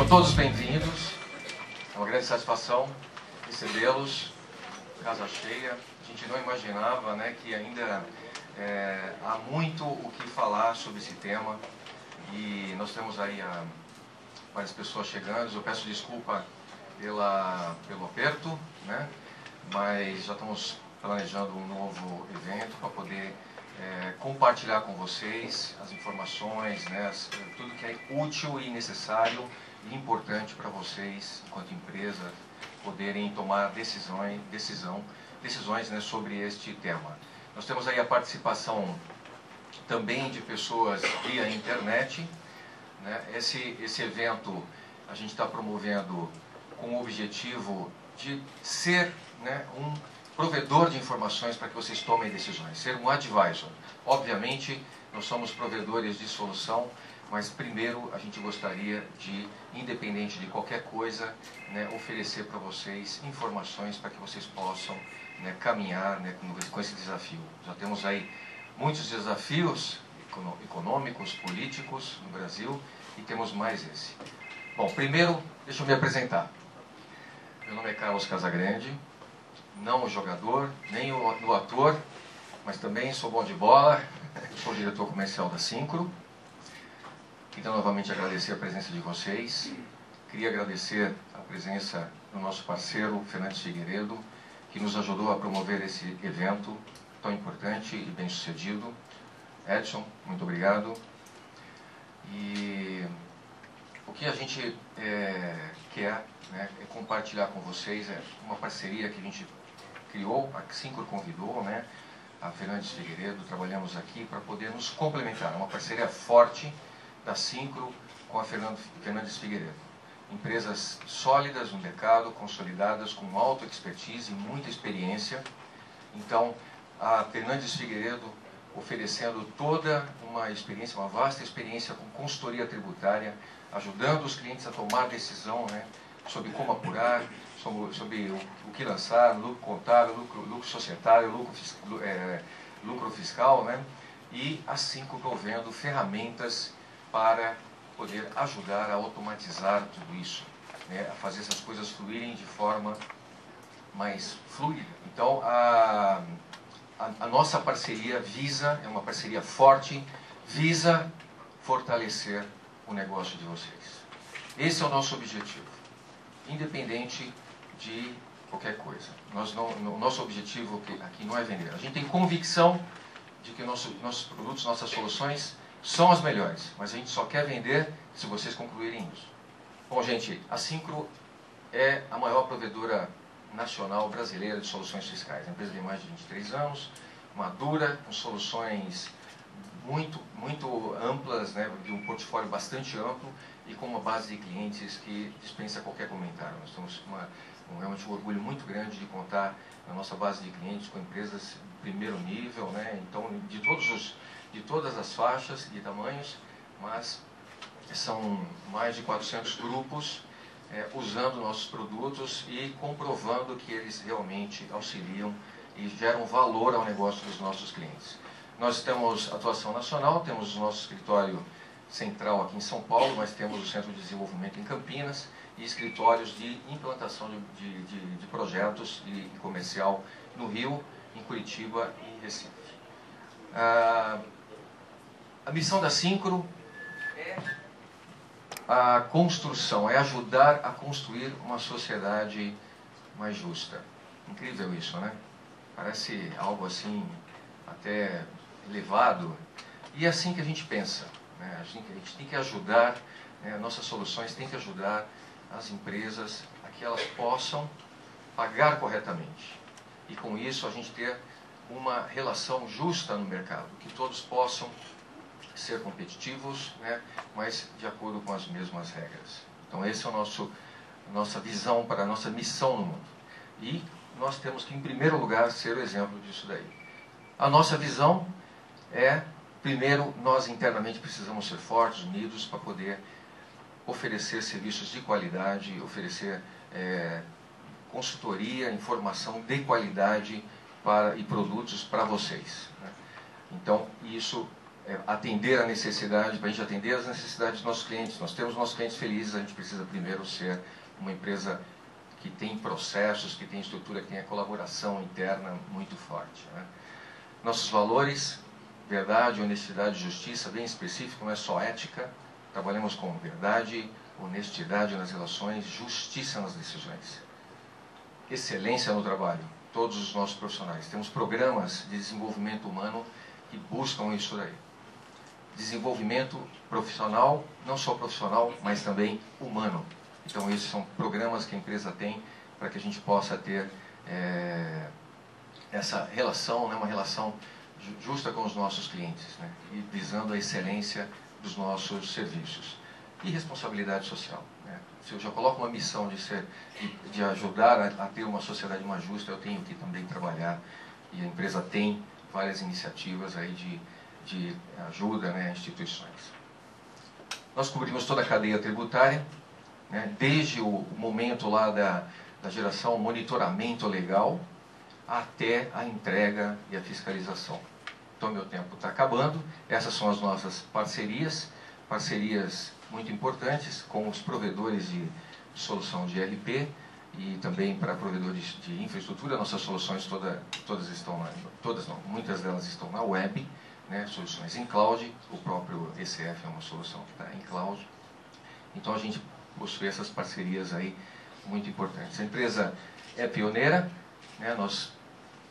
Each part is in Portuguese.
Sejam todos bem-vindos. É uma grande satisfação recebê-los. Casa cheia. A gente não imaginava, né, que ainda há muito o que falar sobre esse tema. E nós temos aí várias pessoas chegando. Eu peço desculpa pelo aperto, né? Mas já estamos planejando um novo evento para poder compartilhar com vocês as informações, né, tudo que é útil e necessário e importante para vocês, enquanto empresa, poderem tomar decisões, né, sobre este tema. Nós temos aí a participação também de pessoas via internet, né? Esse evento a gente está promovendo com o objetivo de ser, né, um provedor de informações para que vocês tomem decisões, ser um advisor. Obviamente, nós somos provedores de solução, mas primeiro a gente gostaria de, independente de qualquer coisa, né, oferecer para vocês informações para que vocês possam, né, caminhar, né, com esse desafio. Já temos aí muitos desafios econômicos, políticos no Brasil e temos mais esse. Bom, primeiro, deixa eu me apresentar. Meu nome é Carlos Casagrande, não o jogador, nem o ator, mas também sou bom de bola, sou diretor comercial da Syncro. Queria novamente agradecer a presença de vocês. Queria agradecer a presença do nosso parceiro, Fernandes Figueiredo, que nos ajudou a promover esse evento tão importante e bem sucedido. Edson, muito obrigado. E o que a gente quer, né, é compartilhar com vocês uma parceria que a gente criou, a Syncro convidou, né, a Fernandes Figueiredo, trabalhamos aqui para poder nos complementar. Uma parceria forte da Syncro com a Fernandes Figueiredo. Empresas sólidas no mercado, consolidadas, com alta expertise e muita experiência. Então, a Fernandes Figueiredo oferecendo toda uma experiência, uma vasta experiência com consultoria tributária, ajudando os clientes a tomar decisão, né, sobre como apurar, sobre o que lançar, lucro contábil, lucro societário, lucro fiscal, né, e a Syncro provendo ferramentas para poder ajudar a automatizar tudo isso, né, a fazer essas coisas fluírem de forma mais fluida. Então, a nossa parceria é uma parceria forte, visa fortalecer o negócio de vocês. Esse é o nosso objetivo, independente de qualquer coisa. O nosso objetivo aqui não é vender. A gente tem convicção de que nossos produtos, nossas soluções são as melhores, mas a gente só quer vender se vocês concluírem isso. Bom, gente, a Syncro é a maior provedora nacional brasileira de soluções fiscais. A empresa tem mais de 23 anos, madura, com soluções muito amplas, né, de um portfólio bastante amplo e com uma base de clientes que dispensa qualquer comentário. Nós temos realmente um orgulho muito grande de contar na nossa base de clientes com empresas de primeiro nível, né, então de todas as faixas e tamanhos, mas são mais de 400 grupos usando nossos produtos e comprovando que eles realmente auxiliam e geram valor ao negócio dos nossos clientes. Nós temos atuação nacional, temos o nosso escritório central aqui em São Paulo, mas temos o Centro de Desenvolvimento em Campinas e escritórios de implantação de projetos e comercial no Rio, em Curitiba e Recife. A missão da Syncro é a construção, é ajudar a construir uma sociedade mais justa. Incrível isso, né? Parece algo assim, até elevado. E é assim que a gente pensa, né? A gente tem que ajudar, né? Nossas soluções têm que ajudar as empresas a que elas possam pagar corretamente. E com isso a gente ter uma relação justa no mercado, que todos possam ser competitivos, né, mas de acordo com as mesmas regras. Então essa é a nossa visão para a nossa missão no mundo. E nós temos que, em primeiro lugar, ser o exemplo disso daí. A nossa visão é, primeiro, nós internamente precisamos ser fortes, unidos, para poder oferecer serviços de qualidade, oferecer consultoria, informação de qualidade e produtos para vocês, né? Então, isso atender a necessidade, para a gente atender as necessidades dos nossos clientes. Nós temos nossos clientes felizes, a gente precisa primeiro ser uma empresa que tem processos, que tem estrutura, que tem a colaboração interna muito forte, né? Nossos valores, verdade, honestidade, justiça, bem específico, não é só ética. Trabalhamos com verdade, honestidade nas relações, justiça nas decisões. Excelência no trabalho, todos os nossos profissionais. Temos programas de desenvolvimento humano que buscam isso daí. Desenvolvimento profissional, não só profissional, mas também humano. Então, esses são programas que a empresa tem para que a gente possa ter essa relação, né, uma relação justa com os nossos clientes, né, e visando a excelência dos nossos serviços. E responsabilidade social, né? Se eu já coloco uma missão de ajudar a ter uma sociedade mais justa, eu tenho que também trabalhar, e a empresa tem várias iniciativas aí de ajuda, né, a instituições. Nós cobrimos toda a cadeia tributária, né, desde o momento lá da geração, monitoramento legal, até a entrega e a fiscalização. Então, meu tempo está acabando. Essas são as nossas parcerias muito importantes com os provedores de solução de ERP e também para provedores de infraestrutura. Nossas soluções todas estão lá, muitas delas estão na web, né, soluções em cloud. O próprio ECF é uma solução que está em cloud. Então, a gente possui essas parcerias aí muito importantes. A empresa é pioneira, né, nós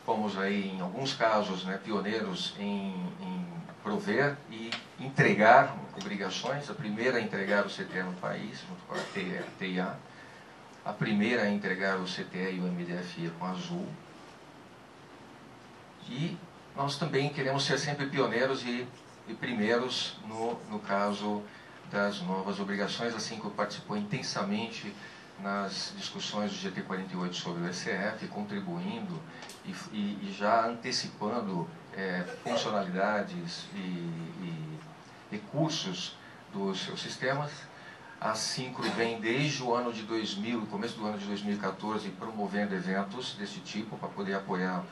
fomos aí, em alguns casos, né, pioneiros em prover e entregar obrigações. A primeira a entregar o CTE no país, junto com a TIA. A primeira a entregar o CTE e o MDFI com a Azul. E nós também queremos ser sempre pioneiros e primeiros no caso das novas obrigações, assim como participou intensamente nas discussões do GT48 sobre o ECF, contribuindo e já antecipando funcionalidades e recursos dos seus sistemas. A Syncro vem desde o ano de 2000, começo do ano de 2014, promovendo eventos desse tipo para poder apoiar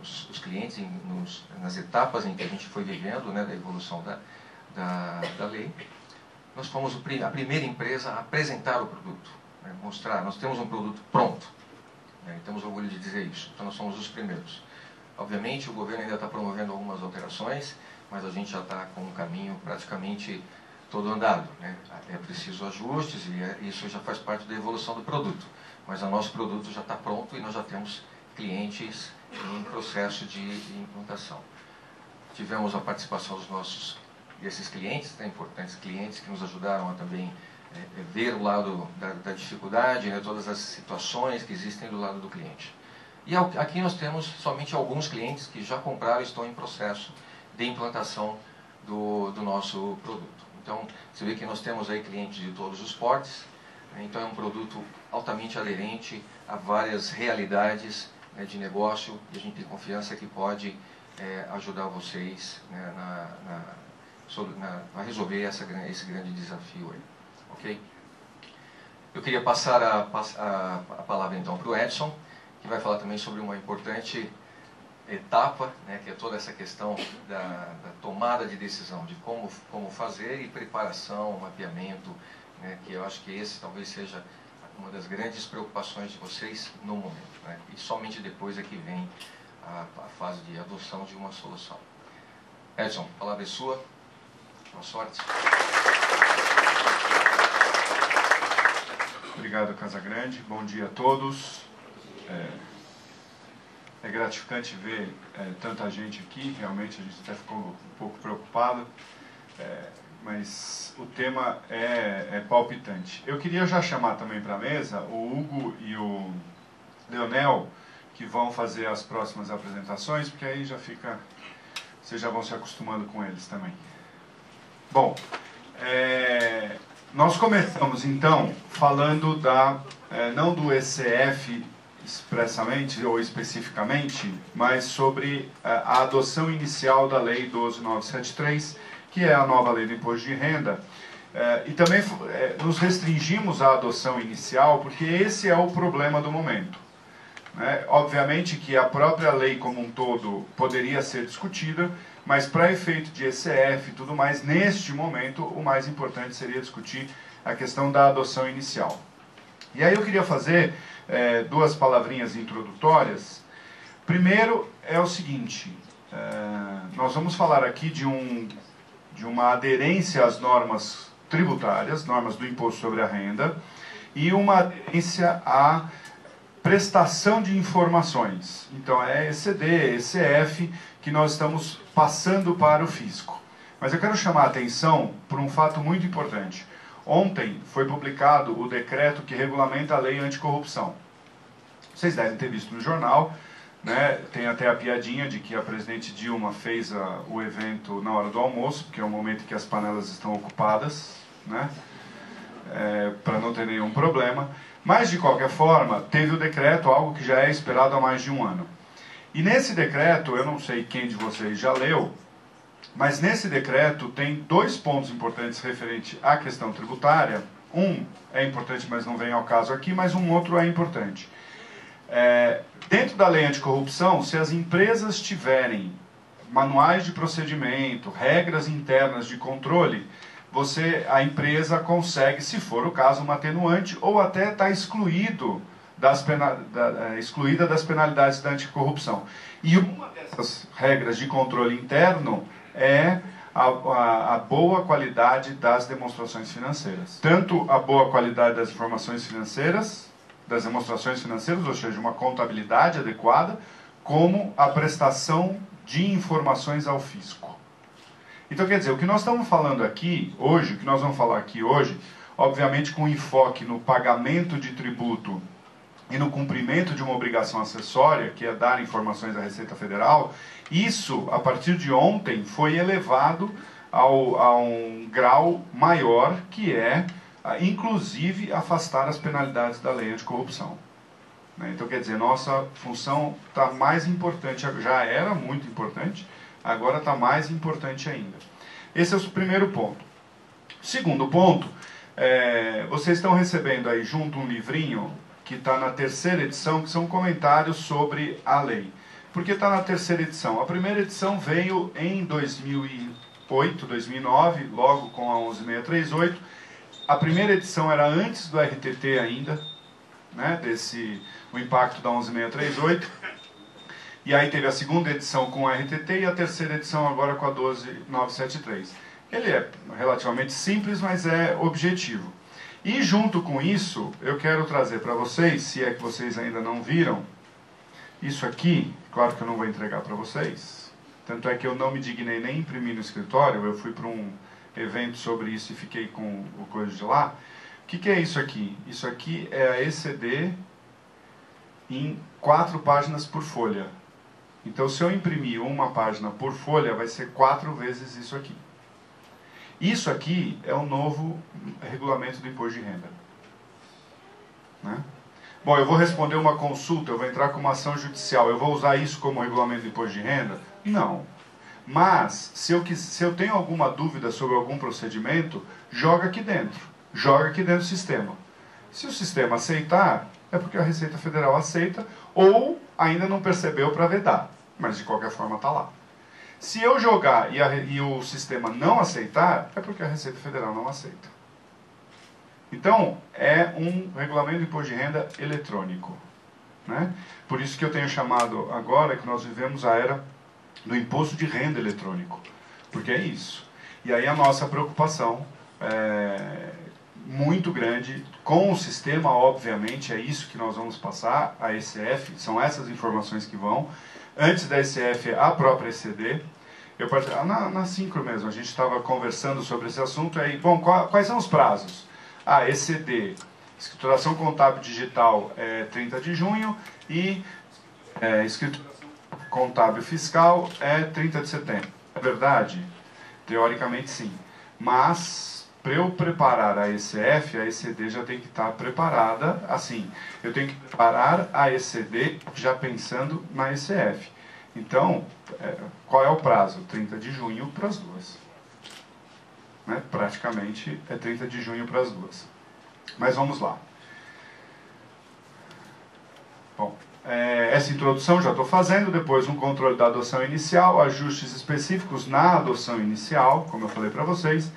os clientes nas etapas em que a gente foi vivendo, né, da evolução da lei. Nós fomos a primeira empresa a apresentar o produto, né, mostrar, nós temos um produto pronto, né, e temos orgulho de dizer isso, então nós somos os primeiros. Obviamente o governo ainda está promovendo algumas alterações, mas a gente já está com um caminho praticamente todo andado, né? É preciso ajustes e isso já faz parte da evolução do produto, mas o nosso produto já está pronto e nós já temos clientes em processo de implantação. Tivemos a participação desses clientes, né, importantes clientes que nos ajudaram a também ver o lado da dificuldade, né, todas as situações que existem do lado do cliente. E aqui nós temos somente alguns clientes que já compraram e estão em processo de implantação do nosso produto. Então, você vê que nós temos aí clientes de todos os portes, né, então é um produto altamente aderente a várias realidades, né, de negócio, e a gente tem confiança que pode ajudar vocês, né, a resolver esse grande desafio aí, ok? Eu queria passar a palavra então para o Edson, que vai falar também sobre uma importante etapa, né, que é toda essa questão da tomada de decisão, de como fazer e preparação, mapeamento, né, que eu acho que esse talvez seja uma das grandes preocupações de vocês no momento, né, e somente depois é que vem a fase de adoção de uma solução. Edson, a palavra é sua. Boa sorte. Obrigado, Casagrande. Bom dia a todos. É gratificante ver tanta gente aqui. Realmente a gente até ficou um pouco preocupado, mas o tema é palpitante. Eu queria já chamar também para a mesa o Hugo e o Leonel, que vão fazer as próximas apresentações, porque aí já fica, vocês já vão se acostumando com eles também. Bom, nós começamos então falando não do ECF expressamente ou especificamente, mas sobre a adoção inicial da Lei 12.973, que é a nova lei do imposto de renda, e também nos restringimos à adoção inicial, porque esse é o problema do momento. né? Obviamente que a própria lei como um todo poderia ser discutida, mas para efeito de ECF e tudo mais, neste momento, o mais importante seria discutir a questão da adoção inicial. E aí eu queria fazer duas palavrinhas introdutórias. Primeiro é o seguinte, nós vamos falar aqui de uma aderência às normas tributárias, normas do imposto sobre a renda, e uma aderência à prestação de informações. Então é ECD, ECF, que nós estamos passando para o fisco. Mas eu quero chamar a atenção por um fato muito importante. Ontem foi publicado o decreto que regulamenta a lei anticorrupção. Vocês devem ter visto no jornal, né? Tem até a piadinha de que a presidente Dilma fez o evento na hora do almoço, porque é o momento em que as panelas estão ocupadas, né? Para não ter nenhum problema. Mas, de qualquer forma, teve o decreto, algo que já é esperado há mais de um ano. E nesse decreto, eu não sei quem de vocês já leu, mas nesse decreto tem dois pontos importantes referente à questão tributária. Um é importante, mas não vem ao caso aqui, mas um outro é importante. Dentro da lei anticorrupção, se as empresas tiverem manuais de procedimento, regras internas de controle, a empresa consegue, se for o caso, uma atenuante ou até está excluída das penalidades da anticorrupção. E uma dessas regras de controle interno é a boa qualidade das demonstrações financeiras. Tanto a boa qualidade das informações financeiras, das demonstrações financeiras, ou seja, uma contabilidade adequada, como a prestação de informações ao fisco. Então, quer dizer, o que nós estamos falando aqui hoje, o que nós vamos falar aqui hoje, obviamente com enfoque no pagamento de tributo e no cumprimento de uma obrigação acessória, que é dar informações à Receita Federal, isso, a partir de ontem, foi elevado a um grau maior, que é, inclusive, afastar as penalidades da lei anticorrupção. Então, quer dizer, nossa função está mais importante, já era muito importante, agora está mais importante ainda. Esse é o primeiro ponto. Segundo ponto, vocês estão recebendo aí junto um livrinho que está na terceira edição, que são comentários sobre a lei. Por que está na terceira edição? A primeira edição veio em 2008, 2009, logo com a 11638. A primeira edição era antes do RTT ainda, né, o impacto da 11638. E aí teve a segunda edição com a RTT e a terceira edição agora com a 12973. Ele é relativamente simples, mas é objetivo. E junto com isso, eu quero trazer para vocês, se é que vocês ainda não viram, isso aqui, claro que eu não vou entregar para vocês, tanto é que eu não me dignei nem imprimir no escritório, eu fui para um evento sobre isso e fiquei com o coisa de lá. O que é isso aqui? Isso aqui é a ECD em 4 páginas por folha. Então, se eu imprimir uma página por folha, vai ser 4 vezes isso aqui. Isso aqui é o novo regulamento do imposto de renda. Né? Bom, eu vou responder uma consulta, eu vou entrar com uma ação judicial, eu vou usar isso como regulamento do imposto de renda? Não. Mas, se eu tenho alguma dúvida sobre algum procedimento, joga aqui dentro. Joga aqui dentro do sistema. Se o sistema aceitar, é porque a Receita Federal aceita, ou ainda não percebeu para vedar. Mas, de qualquer forma, está lá. Se eu jogar e o sistema não aceitar, é porque a Receita Federal não aceita. Então, é um regulamento de imposto de renda eletrônico. Né? Por isso que eu tenho chamado agora que nós vivemos a era do imposto de renda eletrônico. Porque é isso. E aí a nossa preocupação é muito grande com o sistema, obviamente, é isso que nós vamos passar, a ECF, são essas informações que vão. Antes da ECF, a própria ECD. Na Syncro mesmo, a gente estava conversando sobre esse assunto. Aí, bom, quais são os prazos? A ECD, escrituração contábil digital, é 30 de junho e escrituração contábil fiscal é 30 de setembro. É verdade? Teoricamente, sim. Mas, para eu preparar a ECF, a ECD já tem que estar preparada assim. Eu tenho que preparar a ECD já pensando na ECF. Então, qual é o prazo? 30 de junho para as duas. Né? Praticamente é 30 de junho para as duas. Mas vamos lá. Bom, essa introdução já estou fazendo, depois um controle da adoção inicial, ajustes específicos na adoção inicial, como eu falei para vocês,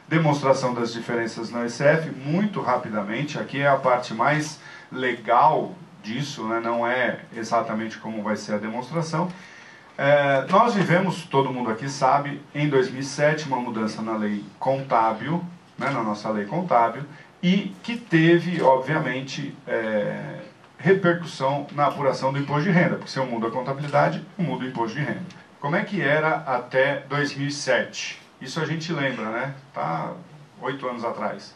demonstração das diferenças no ECF, muito rapidamente, aqui é a parte mais legal disso, né? Não é exatamente como vai ser a demonstração. Nós vivemos, todo mundo aqui sabe, em 2007, uma mudança na lei contábil, né, na nossa lei contábil, e que teve, obviamente, repercussão na apuração do imposto de renda, porque se eu mudo a contabilidade, eu mudo o imposto de renda. Como é que era até 2007? Isso a gente lembra, né? Tá 8 anos atrás.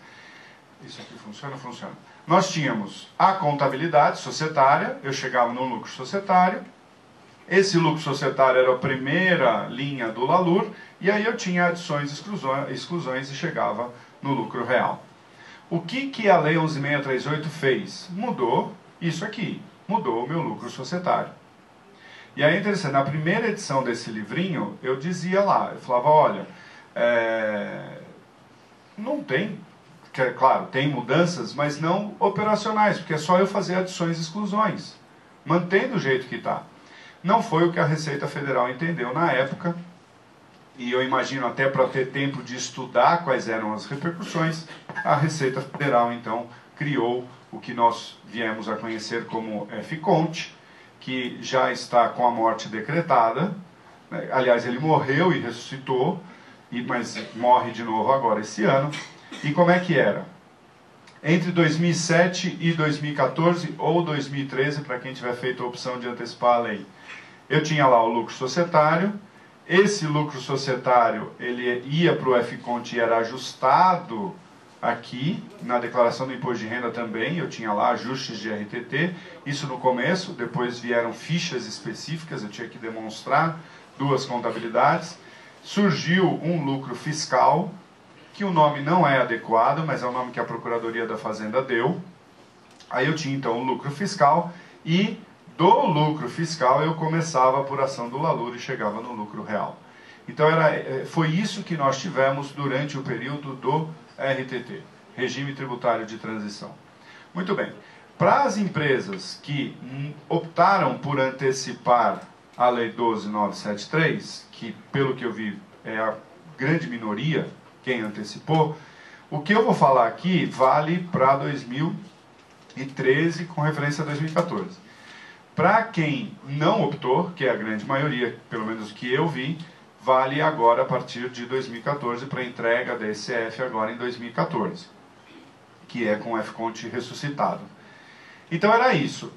Isso aqui funciona? Funciona. Nós tínhamos a contabilidade societária, eu chegava no lucro societário, esse lucro societário era a primeira linha do LALUR, e aí eu tinha adições e exclusões e chegava no lucro real. O que a Lei 11.638 fez? Mudou isso aqui, mudou o meu lucro societário. E aí é interessante, na primeira edição desse livrinho, eu dizia lá, eu falava, olha, não tem, claro, tem mudanças, mas não operacionais, porque é só eu fazer adições e exclusões, mantendo o jeito que está. Não foi o que a Receita Federal entendeu na época, e eu imagino até para ter tempo de estudar quais eram as repercussões, a Receita Federal então criou o que nós viemos a conhecer como FCONT, que já está com a morte decretada. Aliás, ele morreu e ressuscitou, mas morre de novo agora esse ano. E como é que era? Entre 2007 e 2014 ou 2013, para quem tiver feito a opção de antecipar a lei, eu tinha lá o lucro societário. Esse lucro societário ele ia para o FCONT e era ajustado aqui, na declaração do imposto de renda também, eu tinha lá ajustes de RTT, isso no começo, depois vieram fichas específicas, eu tinha que demonstrar 2 contabilidades. Surgiu um lucro fiscal, que o nome não é adequado, mas é o nome que a Procuradoria da Fazenda deu. Aí eu tinha então o lucro fiscal, e do lucro fiscal eu começava a apuração do LALUR e chegava no lucro real. Então foi isso que nós tivemos durante o período do RTT, Regime Tributário de Transição. Muito bem. Para as empresas que optaram por antecipar a Lei 12.973, que pelo que eu vi é a grande minoria quem antecipou, o que eu vou falar aqui vale para 2013 com referência a 2014. Para quem não optou, que é a grande maioria, pelo menos que eu vi, vale agora a partir de 2014 para entrega da ECF agora em 2014, que é com o FCONT ressuscitado. Então era isso.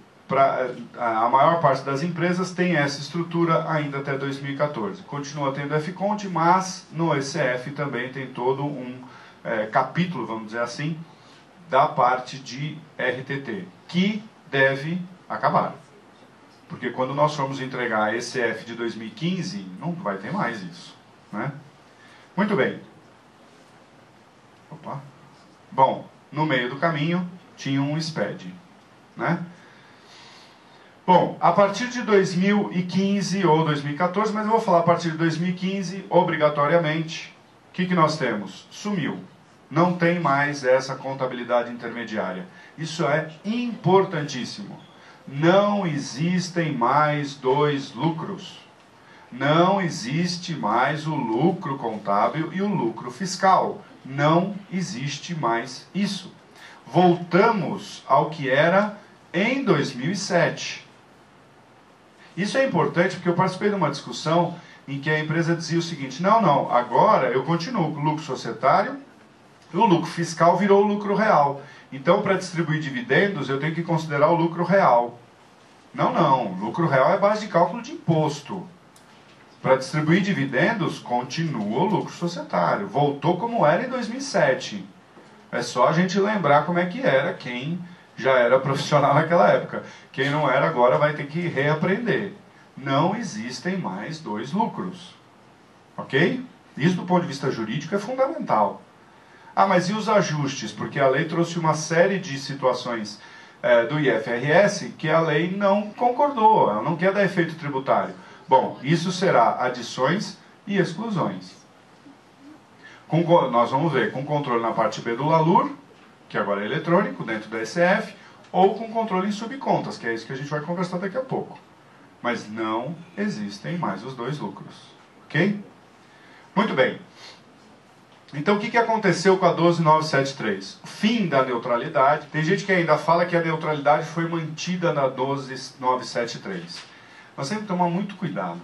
A maior parte das empresas tem essa estrutura ainda até 2014. Continua tendo FCONT, mas no ECF também tem todo um capítulo, vamos dizer assim, da parte de RTT, que deve acabar. Porque quando nós formos entregar a ECF de 2015, não vai ter mais isso, né? Muito bem. Opa. Bom, no meio do caminho tinha um SPED, né? Bom, a partir de 2015 ou 2014, mas eu vou falar a partir de 2015, obrigatoriamente, o que nós temos? Sumiu. Não tem mais essa contabilidade intermediária. Isso é importantíssimo. Não existem mais 2 lucros. Não existe mais o lucro contábil e o lucro fiscal. Não existe mais isso. Voltamos ao que era em 2007. Isso é importante porque eu participei de uma discussão em que a empresa dizia o seguinte, não, agora eu continuo com o lucro societário e o lucro fiscal virou o lucro real. Então, para distribuir dividendos, eu tenho que considerar o lucro real. Não, lucro real é base de cálculo de imposto. Para distribuir dividendos, continua o lucro societário. Voltou como era em 2007. É só a gente lembrar como é que era quem já era profissional naquela época. Quem não era agora vai ter que reaprender. Não existem mais 2 lucros. Ok? Isso do ponto de vista jurídico é fundamental. Ah, mas e os ajustes? Porque a lei trouxe uma série de situações do IFRS que a lei não concordou, ela não quer dar efeito tributário. Bom, isso será adições e exclusões. Nós vamos ver com controle na parte B do LALUR, que agora é eletrônico, dentro da ECF, ou com controle em subcontas, que é isso que a gente vai conversar daqui a pouco. Mas não existem mais os dois lucros. Ok? Muito bem. Então, o que aconteceu com a 12973? O fim da neutralidade. Tem gente que ainda fala que a neutralidade foi mantida na 12973. Nós temos que tomar muito cuidado,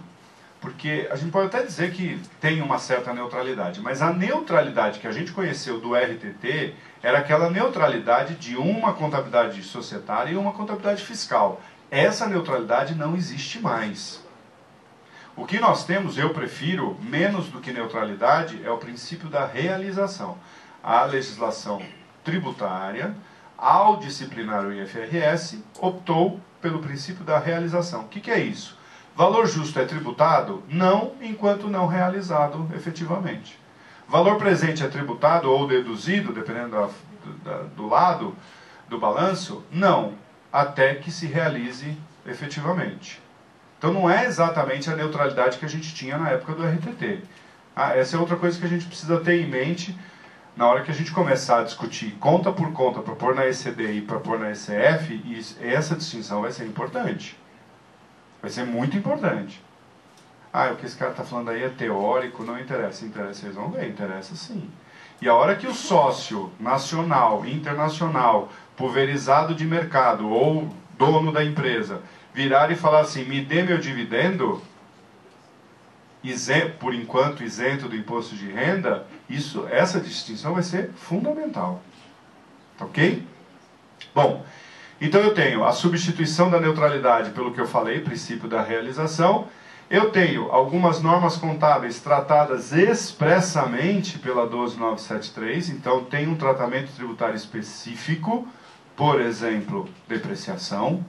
porque a gente pode até dizer que tem uma certa neutralidade, mas a neutralidade que a gente conheceu do RTT era aquela neutralidade de uma contabilidade societária e uma contabilidade fiscal. Essa neutralidade não existe mais. O que nós temos, eu prefiro, menos do que neutralidade, é o princípio da realização. A legislação tributária, ao disciplinar o IFRS, optou pelo princípio da realização. O que é isso? Valor justo é tributado? Não, enquanto não realizado efetivamente. Valor presente é tributado ou deduzido, dependendo do lado do balanço? Não, até que se realize efetivamente. Então não é exatamente a neutralidade que a gente tinha na época do RTT. Essa é outra coisa que a gente precisa ter em mente na hora que a gente começar a discutir conta por conta para pôr na ECD e para pôr na ECF, e essa distinção vai ser importante. Vai ser muito importante. O que esse cara está falando aí é teórico, não interessa. Interessa, vocês vão ver, interessa sim. E a hora que o sócio nacional, internacional, pulverizado de mercado ou dono da empresa virar e falar assim, me dê meu dividendo, por enquanto isento do imposto de renda, essa distinção vai ser fundamental. Ok? Bom, então eu tenho a substituição da neutralidade pelo que eu falei, princípio da realização. Eu tenho algumas normas contábeis tratadas expressamente pela 12973, então tem um tratamento tributário específico, por exemplo, depreciação,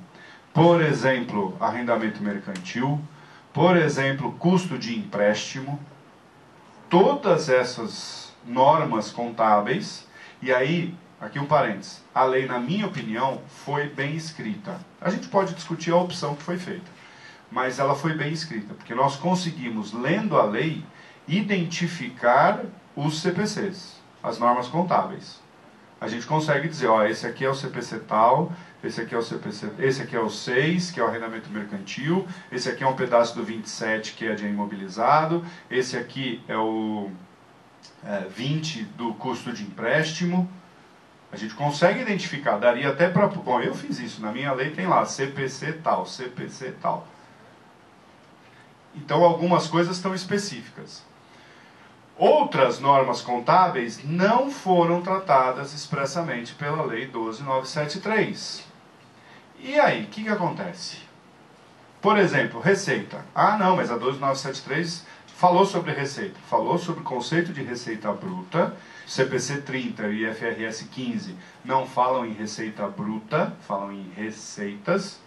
por exemplo, arrendamento mercantil, por exemplo, custo de empréstimo. Todas essas normas contábeis, e aí, aqui um parênteses, a lei, na minha opinião, foi bem escrita. A gente pode discutir a opção que foi feita, mas ela foi bem escrita, porque nós conseguimos, lendo a lei, identificar os CPCs, as normas contábeis. A gente consegue dizer, esse aqui é o CPC tal, esse aqui é o CPC, esse aqui é o 6, que é o arrendamento mercantil, esse aqui é um pedaço do 27, que é de imobilizado, esse aqui é o 20 do custo de empréstimo. A gente consegue identificar, daria até para... Bom, eu fiz isso, na minha lei tem lá, CPC tal, CPC tal. Então, algumas coisas estão específicas. Outras normas contábeis não foram tratadas expressamente pela Lei 12973. E aí, o que acontece? Por exemplo, receita. Não, mas a 12973 falou sobre receita. Falou sobre o conceito de receita bruta. CPC 30 e IFRS 15 não falam em receita bruta, falam em receitas.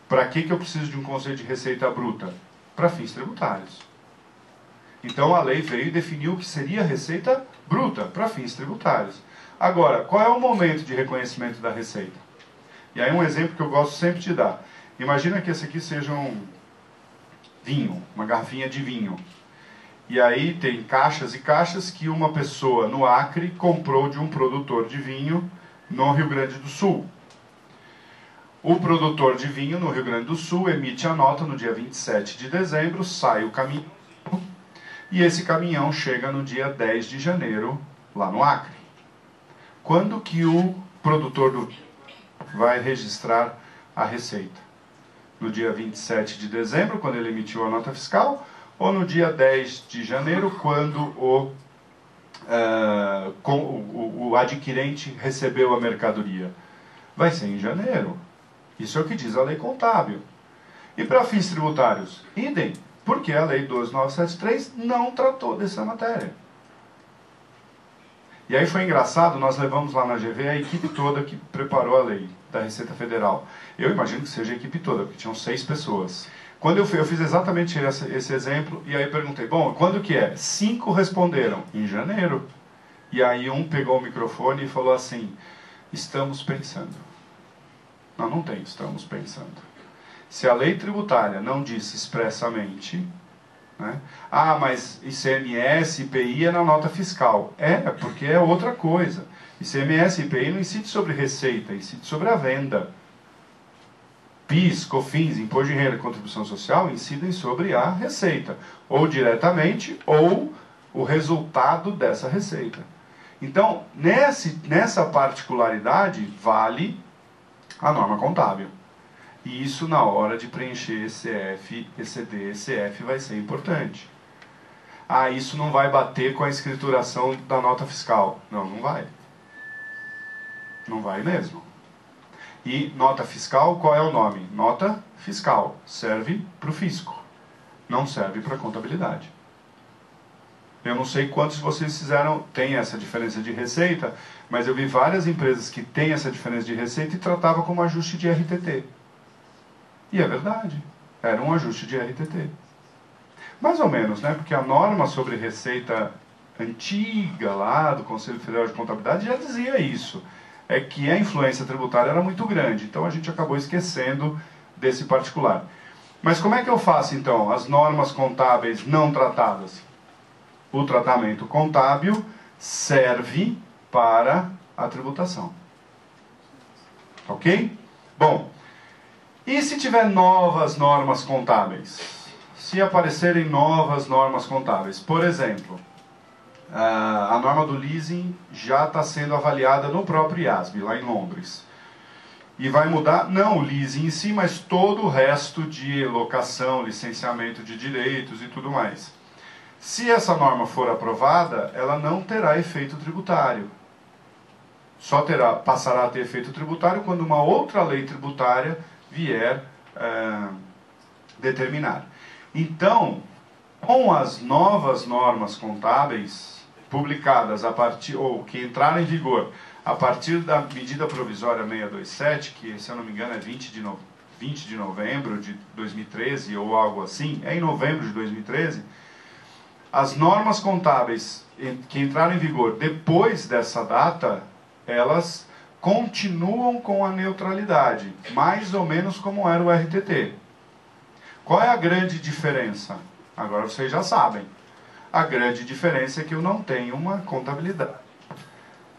Para que eu preciso de um conceito de receita bruta? Para fins tributários. Então a lei veio e definiu o que seria receita bruta para fins tributários. Agora, qual é o momento de reconhecimento da receita? E aí um exemplo que eu gosto sempre de dar. Imagina que esse aqui seja um vinho, uma garrafinha de vinho. E aí tem caixas e caixas que uma pessoa no Acre comprou de um produtor de vinho no Rio Grande do Sul. O produtor de vinho no Rio Grande do Sul emite a nota no dia 27 de dezembro, sai o caminhão, e esse caminhão chega no dia 10 de janeiro, lá no Acre. Quando que o produtor do vinho vai registrar a receita? No dia 27 de dezembro, quando ele emitiu a nota fiscal, ou no dia 10 de janeiro, quando o adquirente recebeu a mercadoria? Vai ser em janeiro. Isso é o que diz a lei contábil. E para fins tributários? Idem, porque a lei 12973 não tratou dessa matéria. E aí foi engraçado, nós levamos lá na GV a equipe toda que preparou a lei da Receita Federal. Eu imagino que seja a equipe toda, porque tinham 6 pessoas. Quando eu fiz exatamente esse exemplo, e aí perguntei, bom, quando que é? 5 responderam, em janeiro. E aí um pegou o microfone e falou assim, estamos pensando. Não tem, estamos pensando. Se a lei tributária não disse expressamente, né? Ah, mas ICMS, IPI é na nota fiscal. Porque é outra coisa. ICMS e IPI não incide sobre receita, incide sobre a venda. PIS, COFINS, Imposto de Renda e Contribuição Social incidem sobre a receita, ou diretamente, ou o resultado dessa receita. Então, nessa particularidade, vale a norma contábil. E isso, na hora de preencher ECF, ECD, ECF, vai ser importante. Ah, isso não vai bater com a escrituração da nota fiscal. Não, não vai. Não vai mesmo. E nota fiscal, qual é o nome? Nota fiscal. Serve para o fisco. Não serve para a contabilidade. Eu não sei quantos de vocês têm essa diferença de receita, mas eu vi várias empresas que têm essa diferença de receita e tratavam como ajuste de RTT. E é verdade. Era um ajuste de RTT. Mais ou menos, né? Porque a norma sobre receita antiga lá do Conselho Federal de Contabilidade já dizia isso. É que a influência tributária era muito grande. Então a gente acabou esquecendo desse particular. Mas como é que eu faço, então, as normas contábeis não tratadas? O tratamento contábil serve para a tributação. Ok? Bom, e se tiver novas normas contábeis? Se aparecerem novas normas contábeis, por exemplo, a norma do leasing já está sendo avaliada no próprio IASB, lá em Londres. E vai mudar, não o leasing em si, mas todo o resto de locação, licenciamento de direitos e tudo mais. Se essa norma for aprovada, ela não terá efeito tributário. Só passará a ter efeito tributário quando uma outra lei tributária vier determinar. Então, com as novas normas contábeis publicadas ou que entraram em vigor a partir da medida provisória 627, que, se eu não me engano, é 20 de novembro de 2013 ou algo assim, é em novembro de 2013, as normas contábeis que entraram em vigor depois dessa data, elas continuam com a neutralidade, mais ou menos como era o RTT. Qual é a grande diferença? Agora vocês já sabem. A grande diferença é que eu não tenho uma contabilidade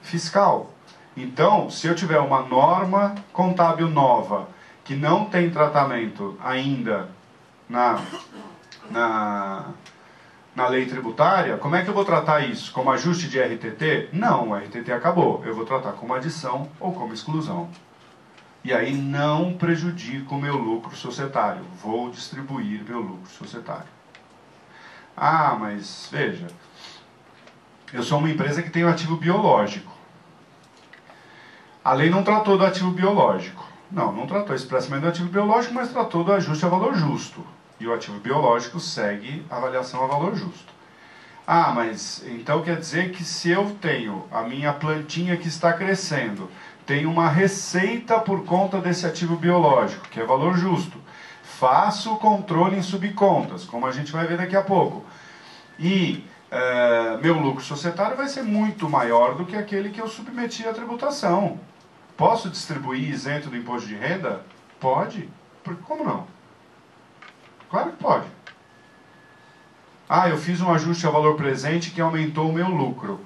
fiscal. Então, se eu tiver uma norma contábil nova, que não tem tratamento ainda na lei tributária, como é que eu vou tratar isso? Como ajuste de RTT? Não, o RTT acabou. Eu vou tratar como adição ou como exclusão. E aí não prejudico o meu lucro societário. Vou distribuir meu lucro societário. Ah, mas veja, eu sou uma empresa que tem um ativo biológico. A lei não tratou do ativo biológico. Não tratou expressamente do ativo biológico, mas tratou do ajuste a valor justo. E o ativo biológico segue a avaliação a valor justo. Ah, mas então quer dizer que se eu tenho a minha plantinha que está crescendo, tenho uma receita por conta desse ativo biológico, que é valor justo, faço o controle em subcontas, como a gente vai ver daqui a pouco, e meu lucro societário vai ser muito maior do que aquele que eu submeti à tributação. Posso distribuir isento do imposto de renda? Pode. Porque como não? Claro que pode. Ah, eu fiz um ajuste a valor presente que aumentou o meu lucro.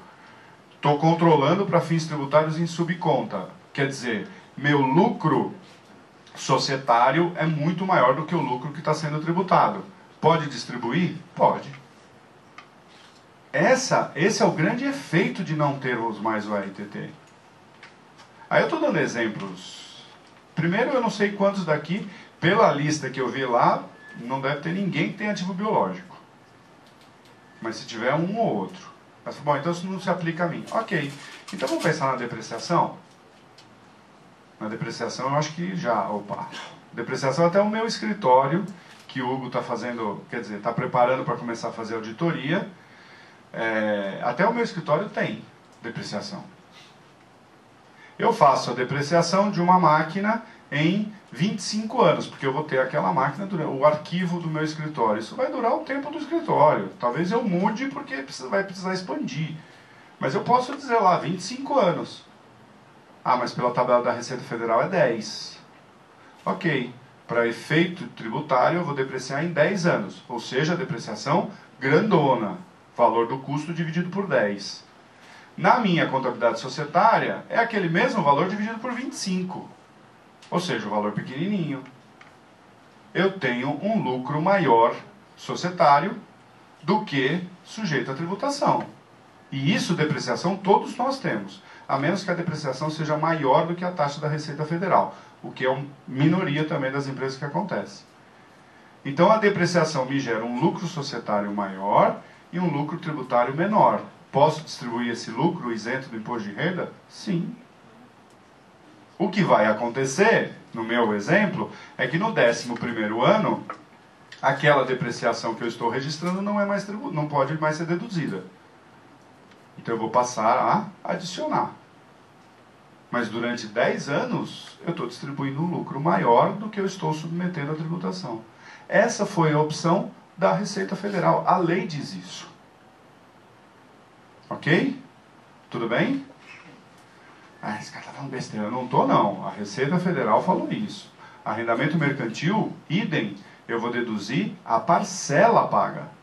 Estou controlando para fins tributários em subconta. Quer dizer, meu lucro societário é muito maior do que o lucro que está sendo tributado. Pode distribuir? Pode. Esse é o grande efeito de não termos mais o RTT. Aí eu estou dando exemplos. Primeiro, eu não sei quantos daqui, pela lista que eu vi lá, não deve ter ninguém que tenha ativo biológico. Mas se tiver um ou outro. Mas, bom, então isso não se aplica a mim. Ok. Então vamos pensar na depreciação? Na depreciação eu acho que já... Opa! Depreciação até o meu escritório, que o Hugo está fazendo, quer dizer, está preparando para começar a fazer auditoria. Até o meu escritório tem depreciação. Eu faço a depreciação de uma máquina em 25 anos, porque eu vou ter aquela máquina, o arquivo do meu escritório. Isso vai durar o tempo do escritório. Talvez eu mude porque vai precisar expandir. Mas eu posso dizer lá, 25 anos. Ah, mas pela tabela da Receita Federal é 10. Ok. para efeito tributário, eu vou depreciar em 10 anos. Ou seja, a depreciação grandona. Valor do custo dividido por 10. Na minha contabilidade societária, é aquele mesmo valor dividido por 25. Ou seja, o valor pequenininho. Eu tenho um lucro maior societário do que sujeito à tributação. E isso, depreciação, todos nós temos. A menos que a depreciação seja maior do que a taxa da Receita Federal. O que é uma minoria também das empresas que acontece. Então, a depreciação me gera um lucro societário maior e um lucro tributário menor. Posso distribuir esse lucro isento do imposto de renda? Sim. O que vai acontecer, no meu exemplo, é que no 11º ano, aquela depreciação que eu estou registrando não pode mais ser deduzida. Então eu vou passar a adicionar. Mas durante 10 anos, eu estou distribuindo um lucro maior do que eu estou submetendo à tributação. Essa foi a opção da Receita Federal. A lei diz isso. Ok? Tudo bem? Ah, esse cara está falando besteira. Eu não estou, não. A Receita Federal falou isso. Arrendamento mercantil, idem, eu vou deduzir a parcela paga.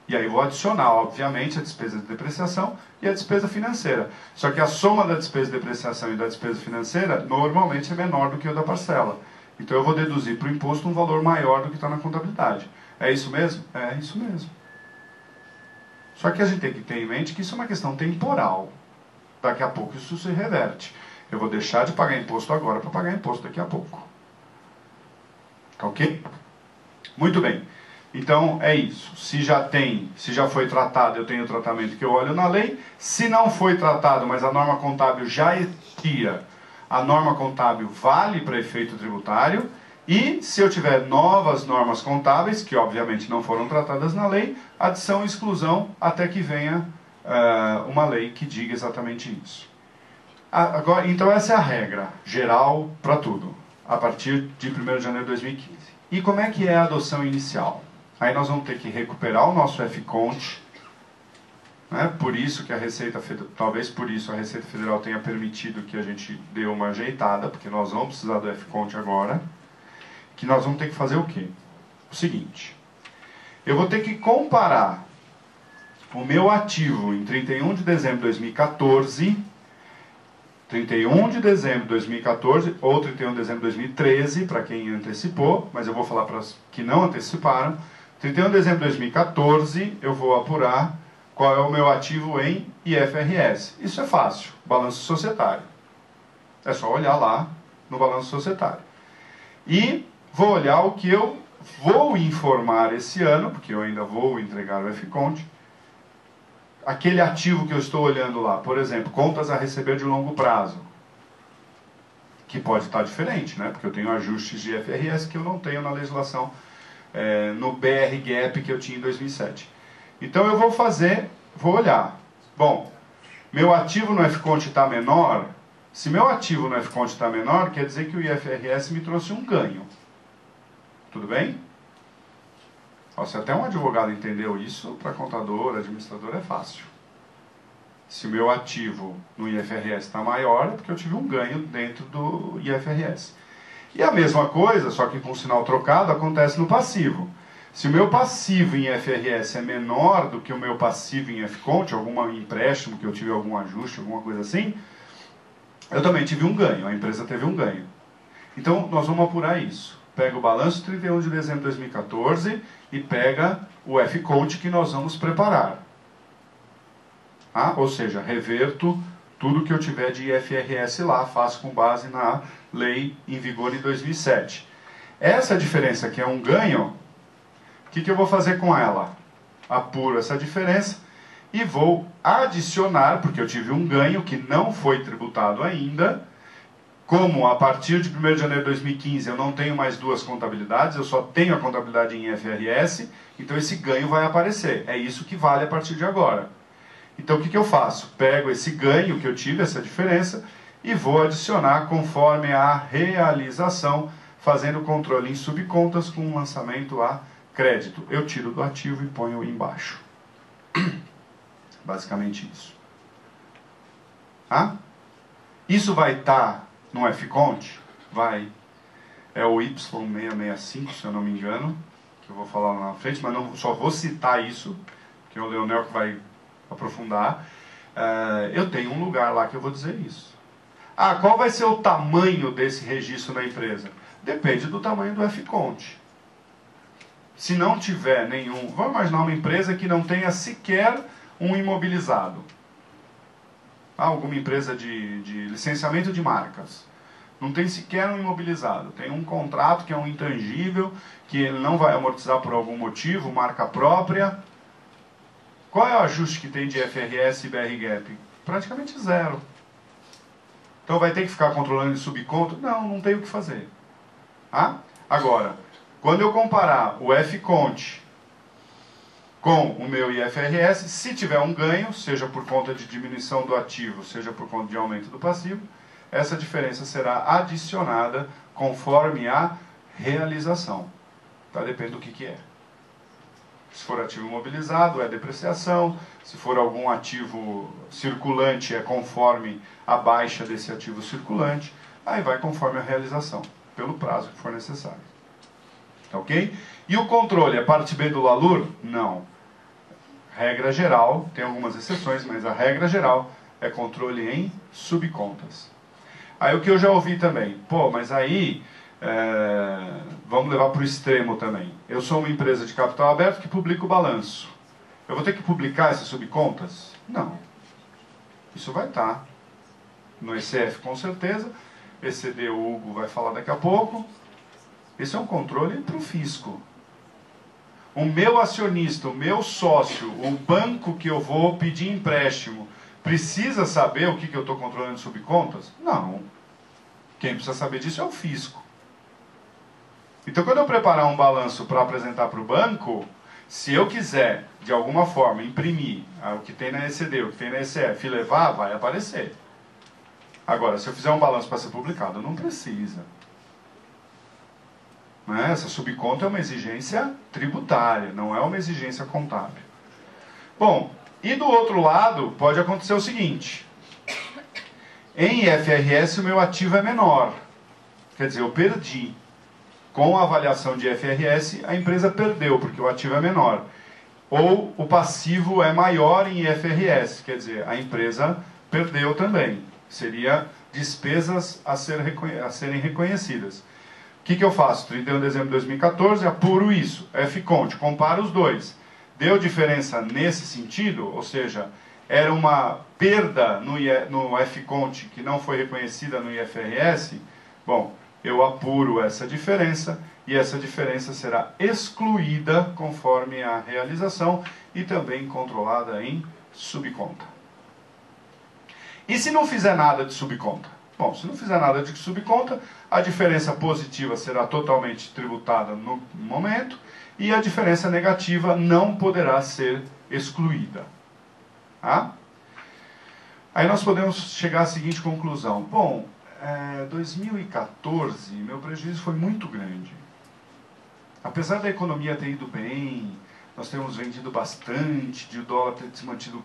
E aí vou adicionar, obviamente, a despesa de depreciação e a despesa financeira. Só que a soma da despesa de depreciação e da despesa financeira normalmente é menor do que o da parcela. Então eu vou deduzir para o imposto um valor maior do que está na contabilidade. É isso mesmo? É isso mesmo. Só que a gente tem que ter em mente que isso é uma questão temporal. Daqui a pouco isso se reverte. Eu vou deixar de pagar imposto agora para pagar imposto daqui a pouco. Ok? Muito bem. Então é isso. Se já foi tratado, eu tenho o tratamento que eu olho na lei. Se não foi tratado, mas a norma contábil já existia, a norma contábil vale para efeito tributário. E se eu tiver novas normas contábeis, que obviamente não foram tratadas na lei, adição e exclusão até que venha uma lei que diga exatamente isso. Agora, então essa é a regra geral para tudo, a partir de 1º de janeiro de 2015. E como é que é a adoção inicial? Aí nós vamos ter que recuperar o nosso FCONT, né? Por isso que a Receita Federal, talvez por isso a Receita Federal tenha permitido que a gente dê uma ajeitada, porque nós vamos precisar do FCONT agora, que nós vamos ter que fazer o quê? O seguinte, eu vou ter que comparar o meu ativo em 31 de dezembro de 2014, 31 de dezembro de 2014 ou 31 de dezembro de 2013, para quem antecipou, mas eu vou falar para os que não anteciparam. 31 de dezembro de 2014, eu vou apurar qual é o meu ativo em IFRS. Isso é fácil, balanço societário. É só olhar lá no balanço societário. E vou olhar o que eu vou informar esse ano, porque eu ainda vou entregar o FCONT. Aquele ativo que eu estou olhando lá, por exemplo, contas a receber de longo prazo, que pode estar diferente, né? Porque eu tenho ajustes de IFRS que eu não tenho na legislação, no BR Gap que eu tinha em 2007. Então eu vou olhar. Bom, meu ativo no FCONT está menor. Se meu ativo no FCONT está menor, quer dizer que o IFRS me trouxe um ganho. Tudo bem? Se até um advogado entendeu isso, para contador, administrador é fácil. Se o meu ativo no IFRS está maior, é porque eu tive um ganho dentro do IFRS. E a mesma coisa, só que com sinal trocado, acontece no passivo. Se o meu passivo em IFRS é menor do que o meu passivo em FCONT, algum empréstimo que eu tive algum ajuste, alguma coisa assim, eu também tive um ganho, a empresa teve um ganho. Então, nós vamos apurar isso. Pega o balanço 31 de dezembro de 2014 e pega o FCONT que nós vamos preparar. Ou seja, reverto tudo que eu tiver de IFRS lá, faço com base na lei em vigor em 2007. Essa diferença que é um ganho, o que eu vou fazer com ela? Apuro essa diferença e vou adicionar, porque eu tive um ganho que não foi tributado ainda. Como a partir de 1º de janeiro de 2015 eu não tenho mais duas contabilidades, eu só tenho a contabilidade em IFRS, então esse ganho vai aparecer. É isso que vale a partir de agora. Então o que eu faço? Pego esse ganho que eu tive, essa diferença, e vou adicionar conforme a realização, fazendo controle em subcontas com um lançamento a crédito. Eu tiro do ativo e ponho embaixo. Basicamente isso. Isso vai estar no FCONT? Vai. é o Y665, se eu não me engano, que eu vou falar lá na frente, mas não, só vou citar isso, que é o Leonel que vai aprofundar. Eu tenho um lugar lá que eu vou dizer isso. Qual vai ser o tamanho desse registro na empresa? Depende do tamanho do FCONT. Se não tiver nenhum... Vamos imaginar uma empresa que não tenha sequer um imobilizado. Alguma empresa de licenciamento de marcas. Não tem sequer um imobilizado. Tem um contrato que é um intangível, que ele não vai amortizar por algum motivo, marca própria. Qual é o ajuste que tem de FRS e BR-GAAP? Praticamente zero. Então vai ter que ficar controlando de subconto? Não tem o que fazer. Agora, quando eu comparar o FCONT com o meu IFRS, se tiver um ganho, seja por conta de diminuição do ativo, seja por conta de aumento do passivo, essa diferença será adicionada conforme a realização. Depende do que é. Se for ativo imobilizado, é depreciação. Se for algum ativo circulante, é conforme a baixa desse ativo circulante. Aí vai conforme a realização, pelo prazo que for necessário. Ok? E o controle é parte B do LALUR? Não. Regra geral, tem algumas exceções, mas a regra geral é controle em subcontas. Aí o que eu já ouvi também, mas aí vamos levar para o extremo também. Eu sou uma empresa de capital aberto que publica o balanço. Eu vou ter que publicar essas subcontas? Não. Isso vai estar no ECF com certeza. ECD o Hugo vai falar daqui a pouco. Esse é um controle para o fisco. O meu acionista, o meu sócio, o banco que eu vou pedir empréstimo, precisa saber o que eu estou controlando de subcontas? Não. Quem precisa saber disso é o fisco. Então, quando eu preparar um balanço para apresentar para o banco, se eu quiser, de alguma forma, imprimir o que tem na ECD, o que tem na ECF e levar, vai aparecer. Agora, se eu fizer um balanço para ser publicado, não precisa. Essa subconta é uma exigência tributária, não é uma exigência contábil. Bom, e do outro lado, pode acontecer o seguinte. Em IFRS, o meu ativo é menor. Quer dizer, eu perdi. Com a avaliação de IFRS, a empresa perdeu, porque o ativo é menor. Ou o passivo é maior em IFRS, quer dizer, a empresa perdeu também. Seria despesas a serem reconhecidas. O que eu faço? 31 de dezembro de 2014, apuro isso. FCONT, comparo os dois. Deu diferença nesse sentido? Ou seja, era uma perda no FCONT que não foi reconhecida no IFRS? Bom, eu apuro essa diferença e essa diferença será excluída conforme a realização e também controlada em subconta. E se não fizer nada de subconta? Bom, se não fizer nada de subconta, a diferença positiva será totalmente tributada no momento e a diferença negativa não poderá ser excluída. Aí nós podemos chegar à seguinte conclusão. Bom, 2014, meu prejuízo foi muito grande. Apesar da economia ter ido bem, nós temos vendido bastante, de o dólar ter se mantido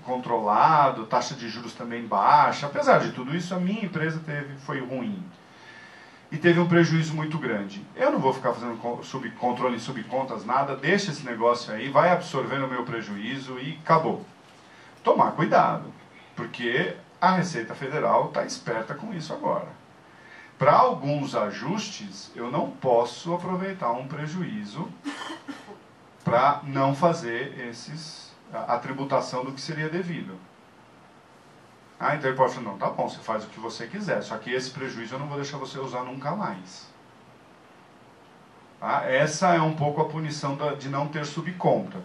controlado, taxa de juros também baixa. Apesar de tudo isso, a minha empresa foi ruim. E teve um prejuízo muito grande. Eu não vou ficar fazendo controle em subcontas, nada, deixa esse negócio aí, vai absorvendo o meu prejuízo e acabou. Tomar cuidado, porque a Receita Federal está esperta com isso agora. Para alguns ajustes, eu não posso aproveitar um prejuízo para não fazer a tributação do que seria devido. Então ele pode falar, não, tá bom, você faz o que você quiser, só que esse prejuízo eu não vou deixar você usar nunca mais. Essa é um pouco a punição de não ter subconta.